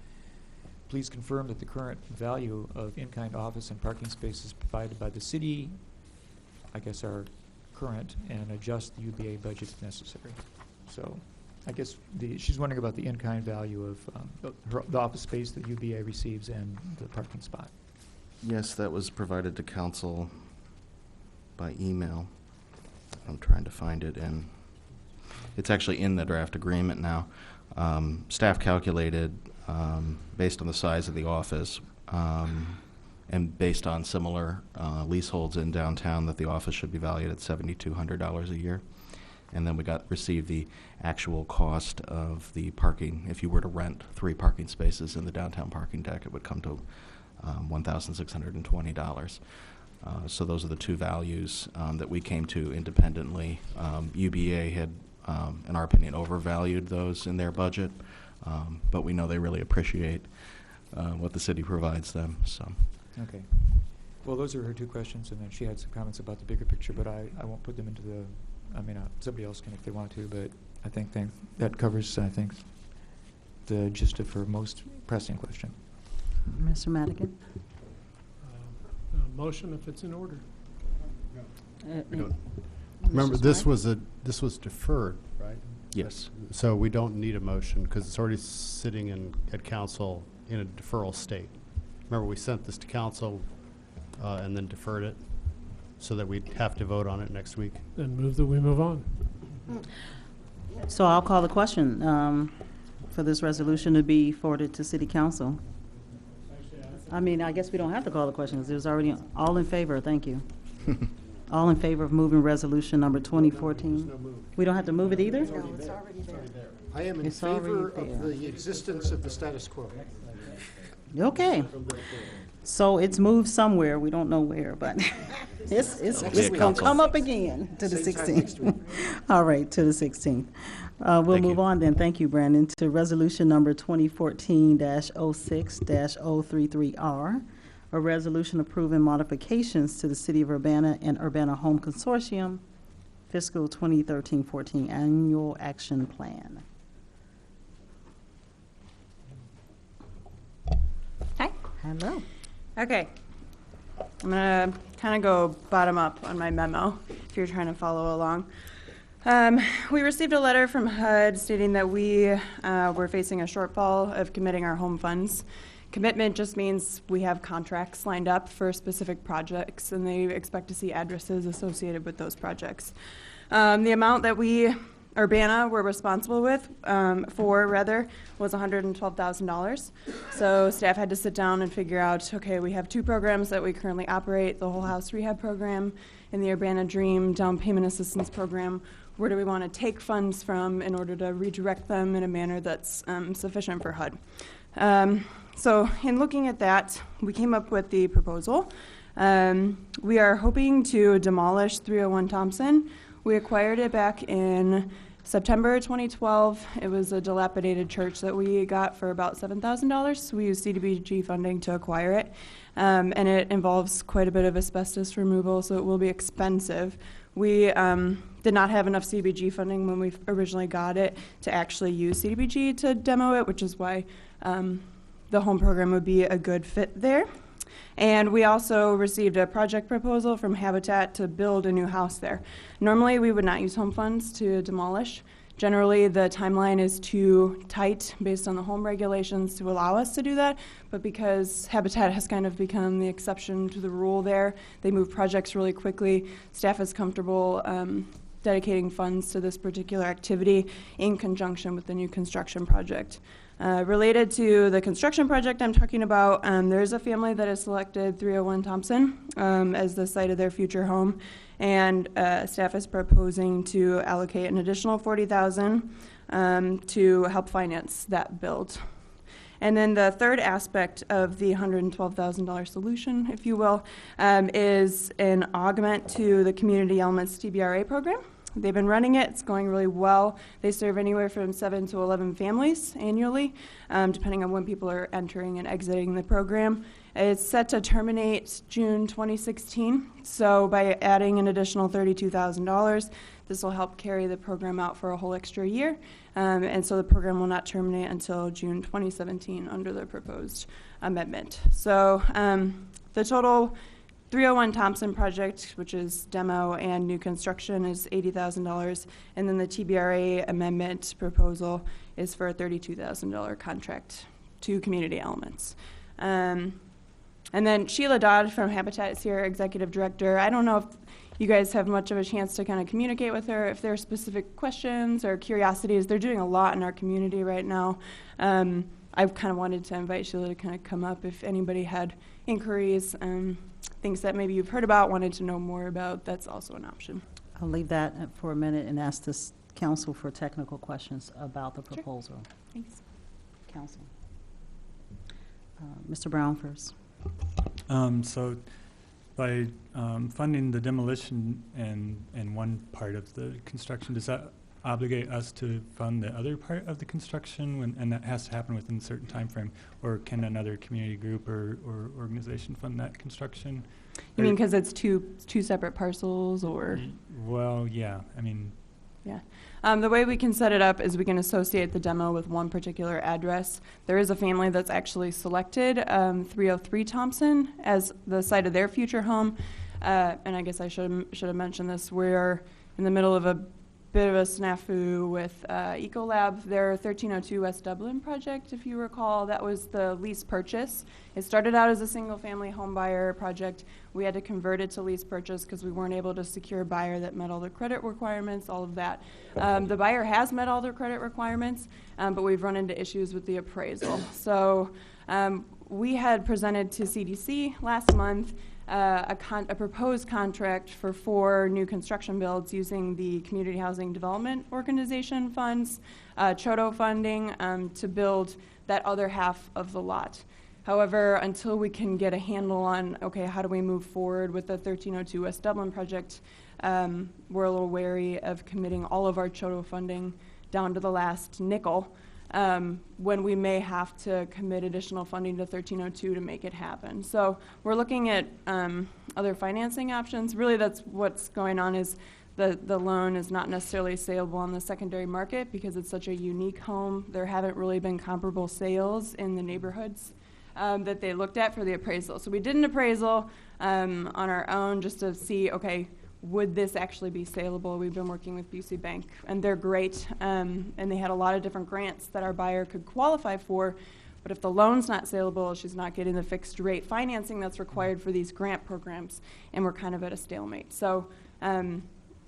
Speaker 11: Please confirm that the current value of in-kind office and parking spaces provided by the city, I guess, are current, and adjust the UBA budget if necessary. So I guess she's wondering about the in-kind value of the office space that UBA receives and the parking spot.
Speaker 13: Yes, that was provided to council by email. I'm trying to find it, and it's actually in the draft agreement now. Staff calculated based on the size of the office and based on similar leaseholds in downtown that the office should be valued at $7,200 a year. And then we received the actual cost of the parking. If you were to rent 3 parking spaces in the downtown parking deck, it would come to $1,620. So those are the two values that we came to independently. UBA had, in our opinion, overvalued those in their budget, but we know they really appreciate what the city provides them. So.
Speaker 11: Okay. Well, those are her two questions, and then she had some comments about the bigger picture, but I won't put them into the, somebody else can if they want to, but I think that covers, I think, the gist of her most pressing question.
Speaker 1: Mr. Madigan?
Speaker 10: Motion if it's in order.
Speaker 5: We don't. Remember, this was deferred, right?
Speaker 13: Yes.
Speaker 5: So we don't need a motion because it's already sitting at council in a deferral state. Remember, we sent this to council and then deferred it so that we'd have to vote on it next week.
Speaker 10: Then move that we move on.
Speaker 1: So I'll call the question for this resolution to be forwarded to City Council. I guess we don't have to call the questions. There's already all in favor. Thank you. All in favor of moving resolution number 2014? We don't have to move it either?
Speaker 2: No, it's already there.
Speaker 3: I am in
Speaker 1: It's
Speaker 3: favor
Speaker 1: already
Speaker 3: of
Speaker 1: there.
Speaker 3: the existence of the status quo.
Speaker 1: Okay. So it's moved somewhere. We don't know where, but it's
Speaker 13: It'll be
Speaker 1: going
Speaker 13: at
Speaker 1: to
Speaker 13: council.
Speaker 1: come up again to the
Speaker 3: Same time next
Speaker 1: 16th. All right, to the 16th. We'll
Speaker 12: Thank
Speaker 1: move
Speaker 12: you.
Speaker 1: on then, thank you, Brandon, to resolution number 2014-06-033R, a resolution approving modifications to the City of Urbana and Urbana Home Consortium fiscal 2013-14 annual action plan.
Speaker 14: Hi.
Speaker 1: Hello.
Speaker 14: Okay. I'm going to kind of go bottom up on my memo if you're trying to follow along. We received a letter from HUD stating that we were facing a shortfall of committing our home funds. Commitment just means we have contracts lined up for specific projects, and they expect to see addresses associated with those projects. The amount that we, Urbana, were responsible with, was $112,000. So staff had to sit down and figure out, okay, we have two programs that we currently operate, the Whole House Rehab Program and the Urbana Dream Down Payment Assistance Program. Where do we want to take funds from in order to redirect them in a manner that's sufficient for HUD? So in looking at that, we came up with the proposal. We are hoping to demolish 301 Thompson. We acquired it back in September 2012. It was a dilapidated church that we got for about $7,000. We used CDBG funding to acquire it, and it involves quite a bit of asbestos removal, so it will be expensive. We did not have enough CDBG funding when we originally got it to actually use CDBG to demo it, which is why the home program would be a good fit there. And we also received a project proposal from Habitat to build a new house there. Normally, we would not use home funds to demolish. Generally, the timeline is too tight based on the home regulations to allow us to do that, but because Habitat has kind of become the exception to the rule there, they move projects really quickly. Staff is comfortable dedicating funds to this particular activity in conjunction with the new construction project. Related to the construction project I'm talking about, there's a family that has selected 301 Thompson as the site of their future home, and staff is proposing to allocate an additional $40,000 to help finance that build. And then the third aspect of the $112,000 solution, if you will, is an augment to the Community Elements TBRA program. They've been running it. It's going really well. They serve anywhere from 7 to 11 families annually, depending on when people are entering and exiting the program. It's set to terminate June 2016. So by adding an additional $32,000, this will help carry the program out for a whole extra year. And so the program will not terminate until June 2017 under the proposed amendment. So the total 301 Thompson project, which is demo and new construction, is $80,000, and then the TBRA amendment proposal is for a $32,000 contract to Community Elements. And then Sheila Dodd from Habitat is here, Executive Director. I don't know if you guys have much of a chance to kind of communicate with her, if there are specific questions or curiosities. They're doing a lot in our community right now. I kind of wanted to invite Sheila to kind of come up if anybody had inquiries, things that maybe you've heard about, wanted to know more about. That's also an option.
Speaker 1: I'll leave that for a minute and ask this council for technical questions about the proposal.
Speaker 14: Sure. Thanks.
Speaker 1: Council. Mr. Brown first.
Speaker 15: So by funding the demolition and one part of the construction, does that obligate us to fund the other part of the construction, and that has to happen within a certain time frame, or can another community group or organization fund that construction?
Speaker 14: You mean because it's two separate parcels, or?
Speaker 15: Well, yeah, I mean.
Speaker 14: Yeah. The way we can set it up is we can associate the demo with one particular address. There is a family that's actually selected 303 Thompson as the site of their future home. And I guess I should have mentioned this. We're in the middle of a bit of a snafu with Ecolab. Their 1302 West Dublin project, if you recall, that was the lease purchase. It started out as a single-family home buyer project. We had to convert it to lease purchase because we weren't able to secure a buyer that met all the credit requirements, all of that. The buyer has met all their credit requirements, but we've run into issues with the appraisal. So we had presented to CDC last month a proposed contract for 4 new construction builds using the Community Housing Development Organization funds, CHOTO funding, to build that other half of the lot. However, until we can get a handle on, okay, how do we move forward with the 1302 West Dublin project, we're a little wary of committing all of our CHOTO funding down to the last nickel, when we may have to commit additional funding to 1302 to make it happen. So we're looking at other financing options. Really, that's what's going on is the loan is not necessarily saleable on the secondary market because it's such a unique home. There haven't really been comparable sales in the neighborhoods that they looked at for the appraisal. So we did an appraisal on our own just to see, okay, would this actually be saleable? We've been working with Busey Bank, and they're great, and they had a lot of different grants that our buyer could qualify for. But if the loan's not saleable, she's not getting the fixed rate financing that's required for these grant programs, and we're kind of at a stalemate. So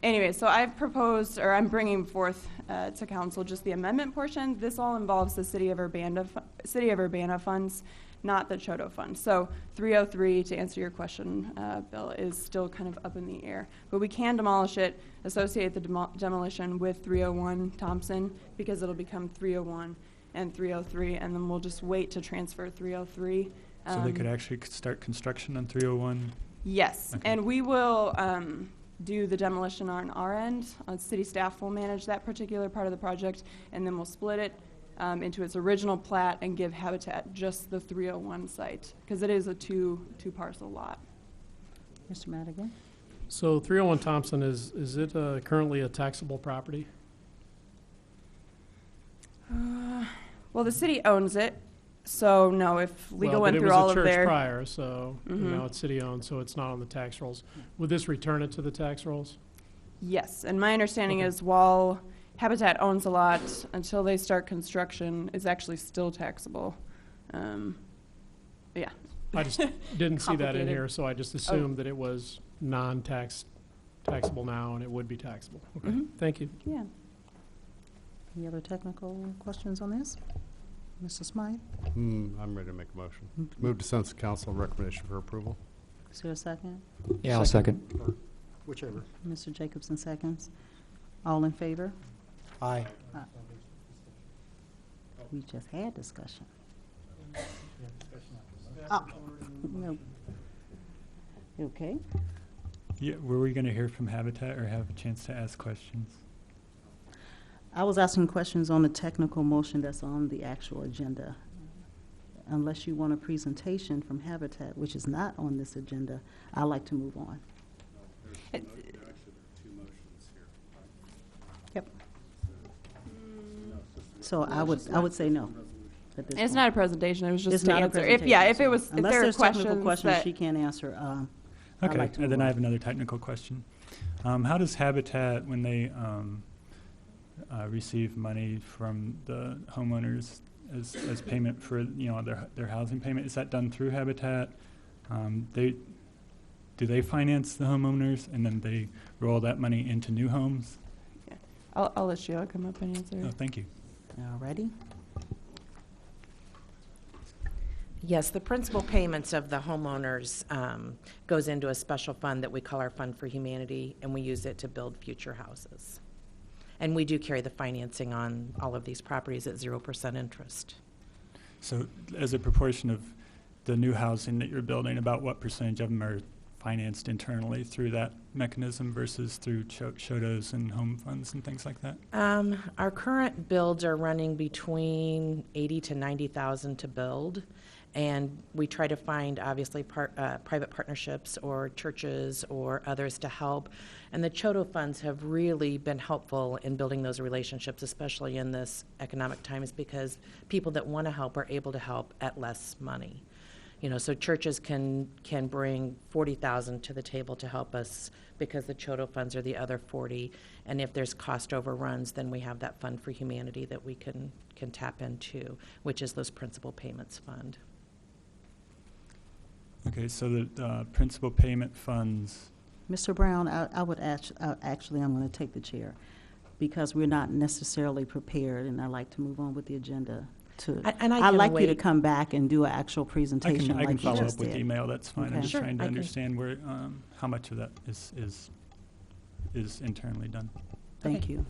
Speaker 14: anyway, so I've proposed, or I'm bringing forth to council just the amendment portion. This all involves the City of Urbana funds, not the Choto fund. So 303, to answer your question, Bill, is still kind of up in the air. But we can demolish it, associate the demolition with 301 Thompson, because it'll become 301 and 303, and then we'll just wait to transfer 303.
Speaker 15: So they could actually start construction on 301?
Speaker 14: Yes,
Speaker 15: Okay.
Speaker 14: and we will do the demolition on our end. City staff will manage that particular part of the project, and then we'll split it into its original plat and give Habitat just the 301 site, because it is a two parcel lot.
Speaker 1: Mr. Madigan?
Speaker 10: So 301 Thompson, is it currently a taxable property?
Speaker 14: Well, the city owns it, so no, if legal went through all of
Speaker 10: But it was a
Speaker 14: their...
Speaker 10: church prior, so
Speaker 14: Mhm.
Speaker 10: now it's city-owned, so it's not on the tax rolls. Would this return it to the tax rolls?
Speaker 14: Yes, and my understanding
Speaker 10: Okay.
Speaker 14: is while Habitat owns a lot, until they start construction, it's actually still taxable. Yeah.
Speaker 10: I just didn't see that in
Speaker 14: Complicated.
Speaker 10: here, so I just assumed that it was taxable now, and it would be taxable. Okay,
Speaker 14: Mhm.
Speaker 10: thank you.
Speaker 14: Yeah.
Speaker 1: Any other technical questions on this? Mr. Smythe?
Speaker 5: I'm ready to make a motion. Move to send to council recommendation for approval.
Speaker 1: Is there a second?
Speaker 11: Yeah, I'll second.
Speaker 3: Or whichever.
Speaker 1: Mr. Jacobson seconds. All in favor?
Speaker 3: Aye.
Speaker 1: We just had discussion. Oh, no. Okay.
Speaker 15: Yeah, were we going to hear from Habitat or have a chance to ask questions?
Speaker 1: I was asking questions on the technical motion that's on the actual agenda. Unless you want a presentation from Habitat, which is not on this agenda, I'd like to move on. Yep. So I would say no at this
Speaker 14: It's
Speaker 1: point.
Speaker 14: not a presentation, it was just
Speaker 1: It's
Speaker 14: to
Speaker 1: not a
Speaker 14: answer. If it
Speaker 1: presentation,
Speaker 14: was,
Speaker 1: so
Speaker 14: if
Speaker 1: unless
Speaker 14: there are
Speaker 1: there's technical
Speaker 14: questions
Speaker 1: questions
Speaker 14: that...
Speaker 1: she can't answer, I'd
Speaker 15: Okay,
Speaker 1: like to
Speaker 15: and
Speaker 1: move
Speaker 15: then I
Speaker 1: on.
Speaker 15: have another technical question. How does Habitat, when they receive money from the homeowners as payment for their housing payment, is that done through Habitat? Do they finance the homeowners and then they roll that money into new homes?
Speaker 14: I'll let Sheila come up and answer.
Speaker 15: Oh, thank you.
Speaker 1: All righty.
Speaker 16: Yes, the principal payments of the homeowners goes into a special fund that we call our Fund for Humanity, and we use it to build future houses. And we do carry the financing on all of these properties at 0% interest.
Speaker 15: So as a proportion of the new housing that you're building, about what percentage of them are financed internally through that mechanism versus through Chotos and home funds and things like that?
Speaker 16: Our current builds are running between 80 to 90,000 to build, and we try to find obviously private partnerships or churches or others to help. And the Choto funds have really been helpful in building those relationships, especially in this economic times, because people that want to help are able to help at less money. So churches can bring 40,000 to the table to help us because the Choto funds are the other 40. And if there's cost overruns, then we have that Fund for Humanity that we can tap into, which is those principal payments fund.
Speaker 15: Okay, so the principal payment funds.
Speaker 1: Mr. Brown, I would actually, I'm going to take the chair because we're not necessarily prepared, and I'd like to move on with the agenda. I'd like you to come back and do an actual presentation
Speaker 15: I can
Speaker 1: like you
Speaker 15: follow
Speaker 1: just
Speaker 15: up with
Speaker 1: did.
Speaker 15: email, that's fine.
Speaker 1: Okay.
Speaker 15: I'm just
Speaker 1: Sure,
Speaker 15: trying to
Speaker 1: I can.
Speaker 15: understand where, how much of that is internally done.
Speaker 1: Thank you.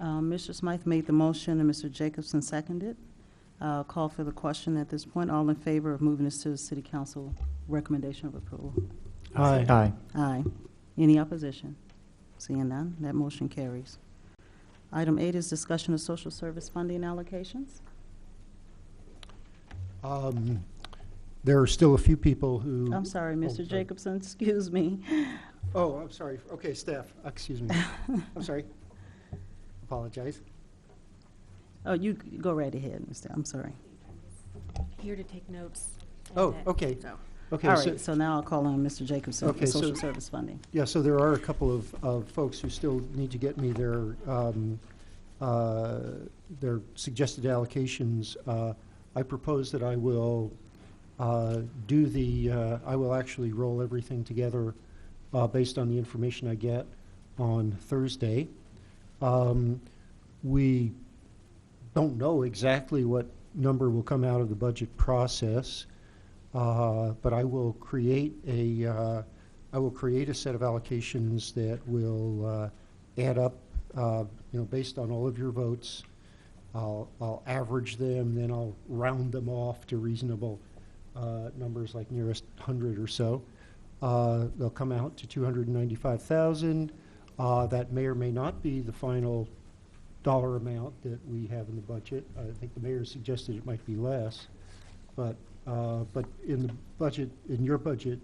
Speaker 1: Mr. Smythe made the motion and Mr. Jacobson seconded. Call for the question at this point. All in favor of moving this to the City Council recommendation of approval?
Speaker 15: Aye.
Speaker 1: Aye. Any opposition? Seeing none, that motion carries. Item 8 is discussion of social service funding allocations.
Speaker 3: There are still a few people who...
Speaker 1: I'm sorry,
Speaker 3: Oh,
Speaker 1: Mr. Jacobson, excuse me.
Speaker 3: Oh, I'm sorry. Okay, staff, excuse me. I'm sorry. Apologize.
Speaker 1: Oh, you go right ahead, Mr. I'm sorry.
Speaker 17: Here to take notes. and
Speaker 3: Oh,
Speaker 17: that,
Speaker 3: okay.
Speaker 17: so.
Speaker 3: Okay,
Speaker 1: All
Speaker 3: so-
Speaker 1: right, so now I'll call on Mr. Jacobson for
Speaker 3: Okay,
Speaker 1: social
Speaker 3: so-
Speaker 1: service funding.
Speaker 3: Yeah, so there are a couple of folks who still need to get me their suggested allocations. I propose that I will I will actually roll everything together based on the information I get on Thursday. We don't know exactly what number will come out of the budget process, but I will create a set of allocations that will add up, based on all of your votes. I'll average them, then I'll round them off to reasonable numbers like nearest 100 or so. They'll come out to $295,000. That may or may not be the final dollar amount that we have in the budget. I think the mayor suggested it might be less, but in the budget, in your budget,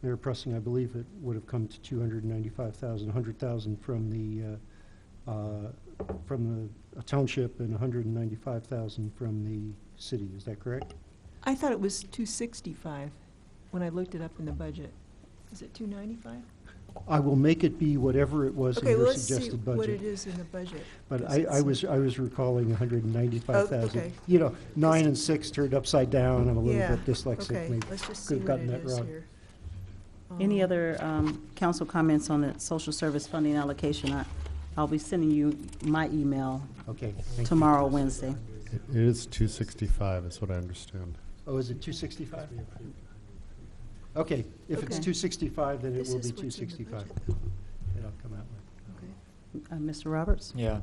Speaker 3: Mayor Pressing, I believe it would have come to $295,000, $100,000 from the township and $195,000 from the city. Is that correct?
Speaker 7: I thought it was 265 when I looked it up in the budget. Is it 295?
Speaker 3: I will make it be whatever it was in
Speaker 7: Okay, well,
Speaker 3: your
Speaker 7: let's see
Speaker 3: suggested budget.
Speaker 7: what it is in the budget.
Speaker 3: But
Speaker 7: 'cause
Speaker 3: I
Speaker 7: it's-
Speaker 3: was recalling 195,000.
Speaker 7: okay.
Speaker 3: 9 and 6 turned upside down. I'm a little
Speaker 7: Yeah,
Speaker 3: bit dyslexic.
Speaker 7: okay,
Speaker 3: Maybe
Speaker 7: let's just
Speaker 3: could
Speaker 7: see
Speaker 3: have
Speaker 7: what
Speaker 3: gotten
Speaker 7: it
Speaker 3: that
Speaker 7: is
Speaker 3: wrong.
Speaker 7: here.
Speaker 1: Any other council comments on the social service funding allocation? I'll be sending you my email
Speaker 3: Okay. Thank you.
Speaker 1: tomorrow, Wednesday.
Speaker 5: It is 265, is what I understand.
Speaker 3: Oh, is it 265? Okay, if it's
Speaker 1: Okay.
Speaker 3: 265, then it
Speaker 7: This
Speaker 3: will
Speaker 7: is
Speaker 3: be
Speaker 7: what's in the
Speaker 3: 265. That I'll come out with.
Speaker 1: Mr. Roberts?
Speaker 11: Yeah.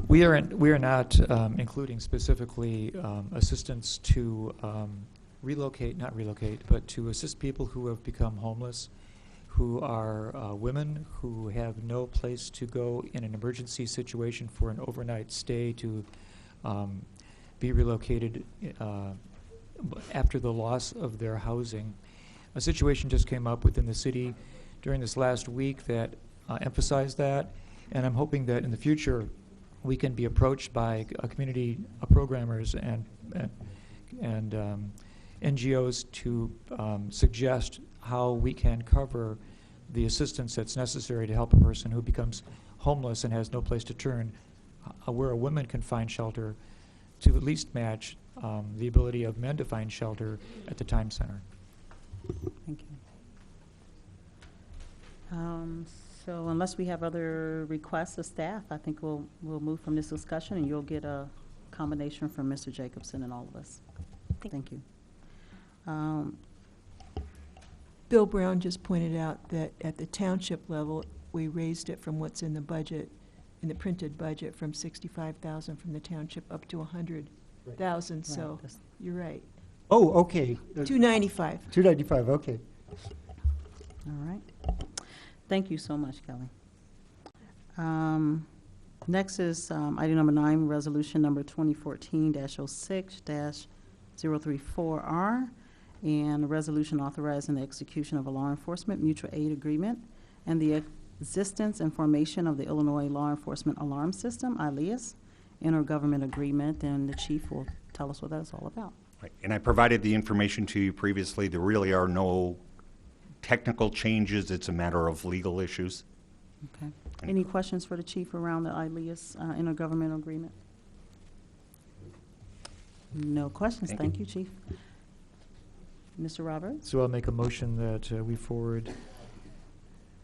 Speaker 11: We are not including specifically assistance to not relocate, but to assist people who have become homeless, who are women who have no place to go in an emergency situation for an overnight stay, to be relocated after the loss of their housing. A situation just came up within the city during this last week that emphasized that, and I'm hoping that in the future we can be approached by community programmers and NGOs to suggest how we can cover the assistance that's necessary to help a person who becomes homeless and has no place to turn, where a woman can find shelter, to at least match the ability of men to find shelter at the Time Center.
Speaker 1: Thank you. So unless we have other requests of staff, I think we'll move from this discussion, and you'll get a combination from Mr. Jacobson and all of us. Thank you.
Speaker 7: Bill Brown just pointed out that at the township level, we raised it from what's in the budget, in the printed budget, from 65,000 from the township up to 100,000, so
Speaker 1: Right.
Speaker 7: you're right.
Speaker 3: Oh, okay.
Speaker 7: 295.
Speaker 3: 295, okay.
Speaker 1: All right. Thank you so much, Kelly. Next is item number 9, resolution number 2014-06-034R, and a resolution authorizing the execution of a law enforcement mutual aid agreement and the existence and formation of the Illinois Law Enforcement Alarm System, ILEAS, intergovernment agreement, and the chief will tell us what that's all about.
Speaker 18: Right. And I provided the information to you previously. There really are no technical changes. It's a matter of legal issues.
Speaker 1: Okay. Any questions for the chief around the ILEAS intergovernmental agreement? No questions.
Speaker 18: Thank
Speaker 1: Thank you, chief. Mr. Roberts?
Speaker 11: So I'll make a motion that we forward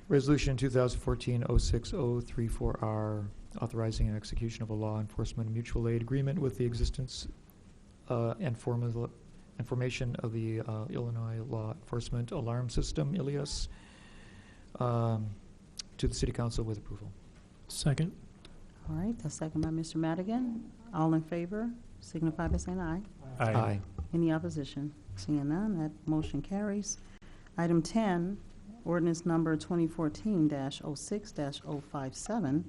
Speaker 11: Resolution 2014-06034R, authorizing an execution of a law enforcement mutual aid agreement with the existence and formation of the Illinois Law Enforcement Alarm System, ILEAS, to the City Council with approval.
Speaker 10: Second.
Speaker 1: All right, that's second by Mr. Madigan. All in favor, signify by saying aye.
Speaker 11: Aye.
Speaker 1: Any opposition? Seeing none, that motion carries. Item 10, ordinance number 2014-06-057,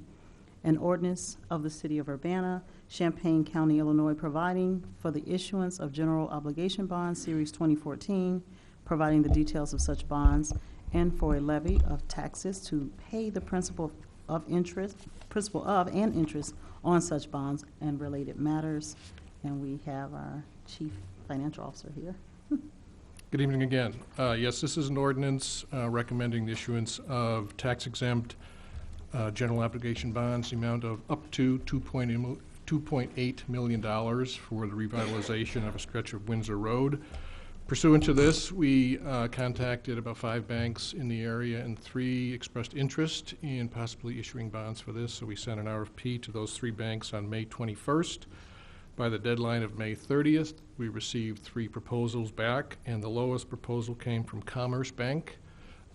Speaker 1: An ordinance of the City of Urbana, Champaign County, Illinois, providing for the issuance of general obligation bonds, Series 2014, providing the details of such bonds, and for a levy of taxes to pay the principal of and interest on such bonds and related matters. And we have our Chief Financial Officer here.
Speaker 6: Good evening again. Yes, this is an ordinance recommending the issuance of tax-exempt general obligation bonds, the amount of up to $2.8 million for the revitalization of a stretch of Windsor Road. Pursuant to this, we contacted about 5 banks in the area, and 3 expressed interest in possibly issuing bonds for this. So we sent an RFP to those 3 banks on May 21st. By the deadline of May 30th, we received 3 proposals back, and the lowest proposal came from Commerce Bank,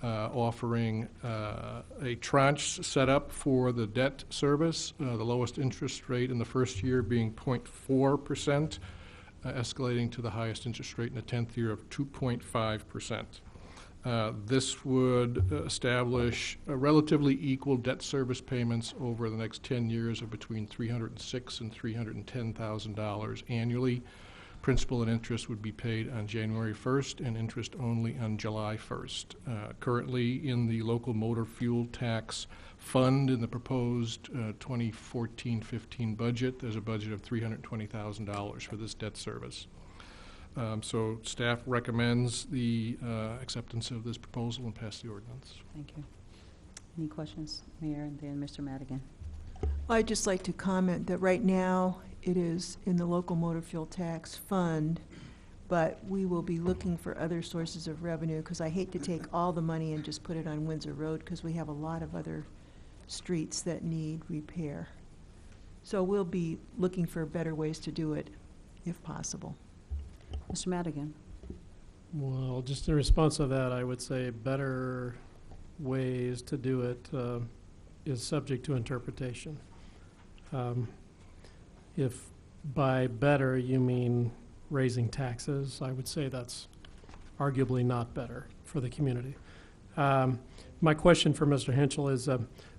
Speaker 6: offering a tranche set up for the debt service, the lowest interest rate in the first year being 0.4%, escalating to the highest interest rate in the 10th year of 2.5%. This would establish a relatively equal debt service payments over the next 10 years of between $306,000 and $310,000 annually. Principal and interest would be paid on January 1st and interest only on July 1st. Currently, in the local motor fuel tax fund in the proposed 2014-15 budget, there's a budget of $320,000 for this debt service. So staff recommends the acceptance of this proposal and pass the ordinance.
Speaker 1: Thank you. Any questions, Mayor, and then Mr. Madigan?
Speaker 7: I'd just like to comment that right now it is in the local motor fuel tax fund, but we will be looking for other sources of revenue, because I hate to take all the money and just put it on Windsor Road, because we have a lot of other streets that need repair. So we'll be looking for better ways to do it if possible.
Speaker 1: Mr. Madigan?
Speaker 10: Well, just in response to that, I would say better ways to do it is subject to interpretation. If by better you mean raising taxes, I would say that's arguably not better for the community. My question for Mr. Henschel is,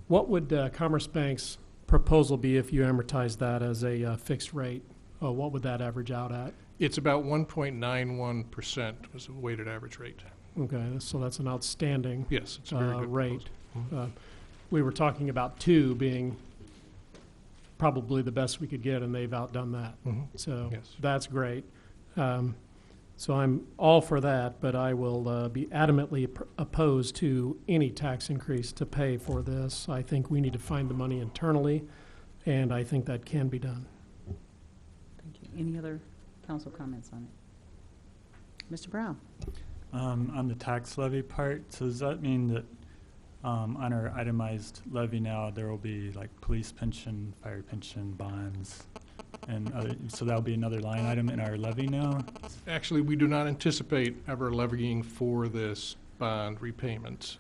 Speaker 10: what would Commerce Bank's proposal be if you amortize that as a fixed rate? What would that average out at?
Speaker 6: It's about 1.91% was the weighted average rate.
Speaker 10: Okay, so that's an outstanding
Speaker 6: Yes, it's a very good
Speaker 10: rate.
Speaker 6: proposal.
Speaker 10: We were talking about 2 being probably the best we could get, and they've outdone that. So
Speaker 6: Yes.
Speaker 10: that's great. So I'm all for that, but I will be adamantly opposed to any tax increase to pay for this. I think we need to find the money internally, and I think that can be done.
Speaker 1: Thank you. Any other council comments on it? Mr. Brown?
Speaker 15: On the tax levy part, so does that mean that on our itemized levy now, there will be like police pension, fire pension, bonds, and other, so that'll be another line item in our levy now?
Speaker 6: Actually, we do not anticipate ever levying for this bond repayment.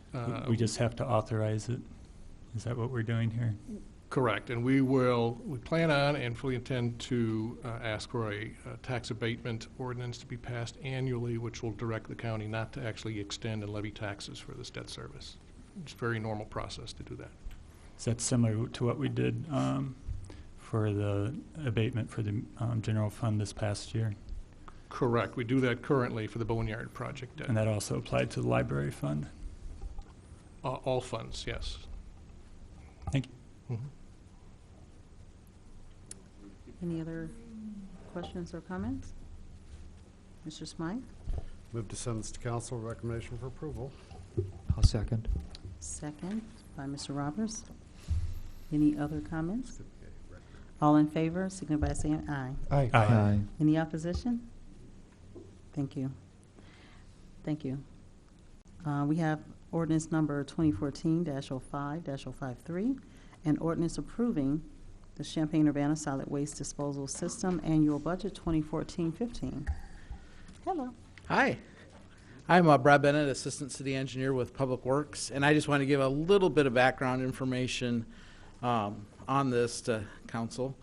Speaker 15: We just have to authorize it? Is that what we're doing here?
Speaker 6: Correct, and we plan on and fully intend to ask for a tax abatement ordinance to be passed annually, which will direct the county not to actually extend and levy taxes for this debt service. It's a very normal process to do that.
Speaker 15: Is that similar to what we did for the abatement for the general fund this past year?
Speaker 6: Correct, we do that currently for the Boneyard project debt.
Speaker 15: And that also applied to the library fund?
Speaker 6: All funds, yes.
Speaker 15: Thank you.
Speaker 1: Any other questions or comments? Mr. Smythe?
Speaker 5: Move to send this to council, recommendation for approval.
Speaker 11: I'll second.
Speaker 1: Second by Mr. Roberts. Any other comments? All in favor, signify by saying aye.
Speaker 3: Aye.
Speaker 11: Aye.
Speaker 1: Any opposition? Thank you. Thank you. We have ordinance number 2014-05-053, an ordinance approving the Champaign-Urbana Solid Waste Disposal System Annual Budget 2014-15. Hello.
Speaker 19: Hi. I'm Brad Bennett, Assistant City Engineer with Public Works, and I just want to give a little bit of background information on this to council.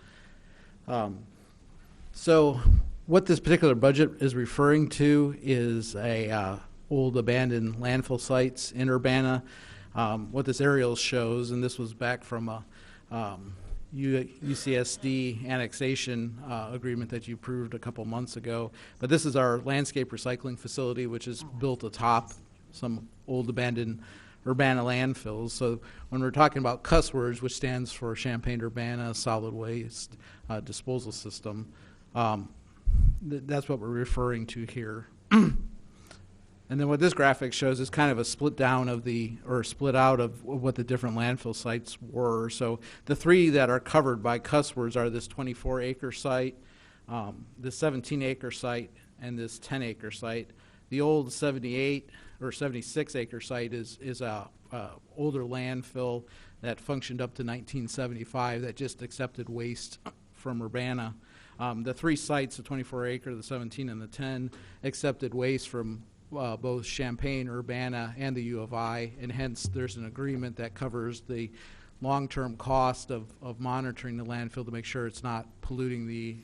Speaker 19: So what this particular budget is referring to is a old abandoned landfill sites in Urbana. What this aerial shows, and this was back from UCSD annexation agreement that you approved a couple months ago. But this is our landscape recycling facility, which is built atop some old abandoned Urbana landfills. So when we're talking about cuss words, which stands for Champaign-Urbana Solid Waste Disposal System, that's what we're referring to here. And then what this graphic shows is kind of a split out of what the different landfill sites were. So the three that are covered by cuss words are this 24-acre site, this 17-acre site, and this 10-acre site. The old 78 or 76-acre site is a older landfill that functioned up to 1975 that just accepted waste from Urbana. The three sites, the 24-acre, the 17, and the 10, accepted waste from both Champaign, Urbana, and the U of I, and hence there's an agreement that covers the long-term cost of monitoring the landfill to make sure it's not polluting the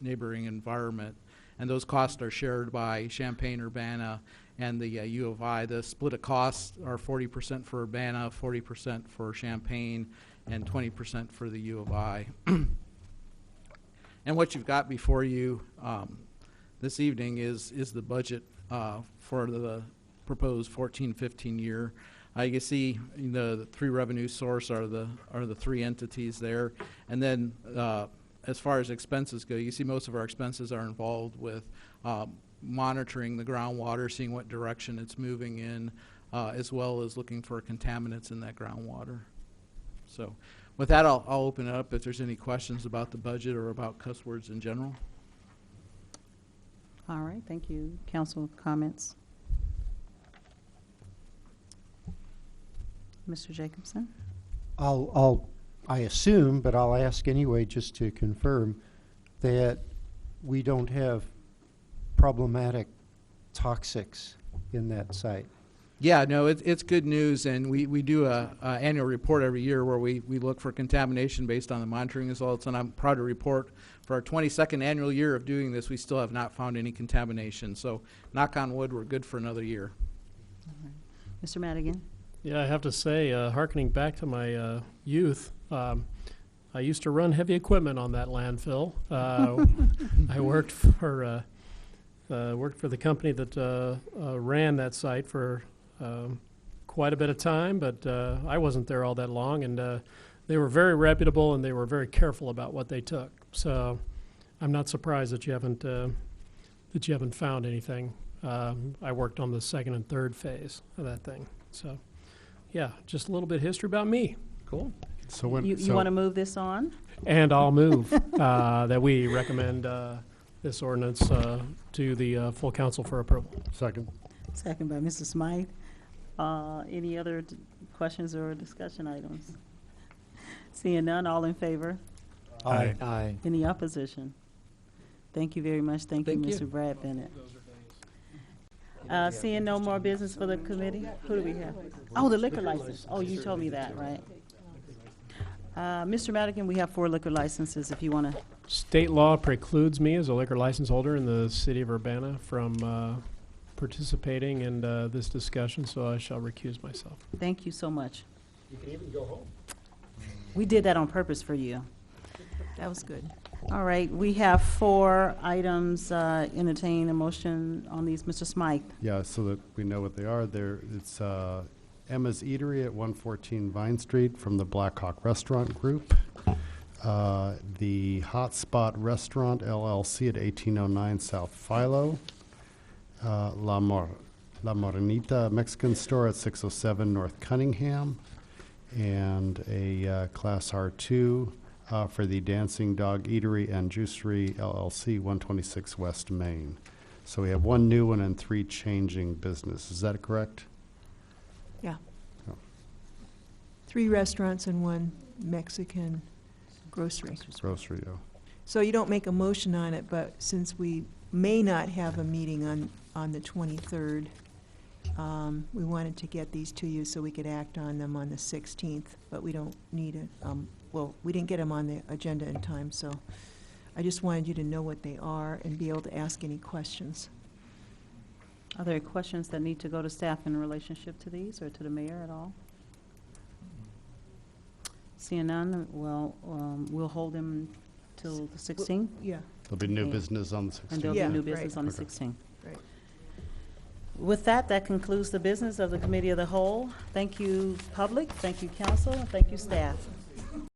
Speaker 19: neighboring environment. And those costs are shared by Champaign, Urbana, and the U of I. The split of costs are 40% for Urbana, 40% for Champaign, and 20% for the U of I. And what you've got before you this evening is the budget for the proposed 14-15 year. You can see the three revenue source are the three entities there, and then as far as expenses go, you see most of our expenses are involved with monitoring the groundwater, seeing what direction it's moving in, as well as looking for contaminants in that groundwater. So with that, I'll open it up if there's any questions about the budget or about cuss words in general.
Speaker 1: All right, thank you. Council comments? Mr. Jacobson?
Speaker 3: I assume, but I'll ask anyway just to confirm, that we don't have problematic toxics in that site.
Speaker 19: Yeah, no, it's good news, and we do a annual report every year where we look for contamination based on the monitoring results, and I'm proud to report for our 22nd annual year of doing this, we still have not found any contamination. So knock on wood, we're good for another year.
Speaker 1: Mr. Madigan?
Speaker 10: Yeah, I have to say, hearkening back to my youth, I used to run heavy equipment on that landfill. I worked for the company that ran that site for quite a bit of time, but I wasn't there all that long, and they were very reputable and they were very careful about what they took. So I'm not surprised that you haven't found anything. I worked on the second and third phase of that thing. So yeah, just a little bit of history about me.
Speaker 1: Cool.
Speaker 5: So when
Speaker 1: You want to move this on?
Speaker 10: And I'll move that we recommend this ordinance to the full council for approval.
Speaker 5: Second.
Speaker 1: Second by Mr. Smythe. Any other questions or discussion items? Seeing none, all in favor?
Speaker 3: Aye.
Speaker 11: Aye.
Speaker 1: Any opposition? Thank you very much. Thank you, Mr. Brad Bennett. Seeing no more business for the committee, who do we have? Oh, the liquor license. Oh, you told me that, right? Mr. Madigan, we have 4 liquor licenses if you want to.
Speaker 10: State law precludes me as a liquor license holder in the city of Urbana from participating in this discussion, so I shall recuse myself.
Speaker 1: Thank you so much.
Speaker 10: You can even go home.
Speaker 1: We did that on purpose for you.
Speaker 7: That was good.
Speaker 1: All right, we have 4 items. Entertain a motion on these. Mr. Smythe.
Speaker 5: Yeah, so that we know what they are. It's Emma's Eatery at 114 Vine Street from the Black Hawk Restaurant Group. The Hot Spot Restaurant LLC at 1809 South Philo. La Morenita Mexican Store at 607 North Cunningham. And a Class R2 for the Dancing Dog Eatery and Juicery LLC, 126 West Main. So we have 1 new one and 3 changing business. Is that correct?
Speaker 7: Yeah.
Speaker 5: Oh.
Speaker 7: 3 restaurants and 1 Mexican grocery.
Speaker 5: Grocery, oh.
Speaker 7: So you don't make a motion on it, but since we may not have a meeting on the 23rd, we wanted to get these to you so we could act on them on the 16th, but we don't need it. Well, we didn't get them on the agenda in time, so I just wanted you to know what they are and be able to ask any questions.
Speaker 1: Are there questions that need to go to staff in relationship to these or to the mayor at all? Seeing none, well, we'll hold them till the 16th.
Speaker 7: Yeah.
Speaker 5: There'll be new
Speaker 1: Okay.
Speaker 5: business on the 16th.
Speaker 1: And there'll be
Speaker 7: Yeah,
Speaker 1: new
Speaker 7: right.
Speaker 1: business on the
Speaker 5: Okay.
Speaker 1: 16th.
Speaker 7: Right.
Speaker 1: With that, that concludes the business of the Committee of the Whole. Thank you, public, thank you, council, and thank you, staff.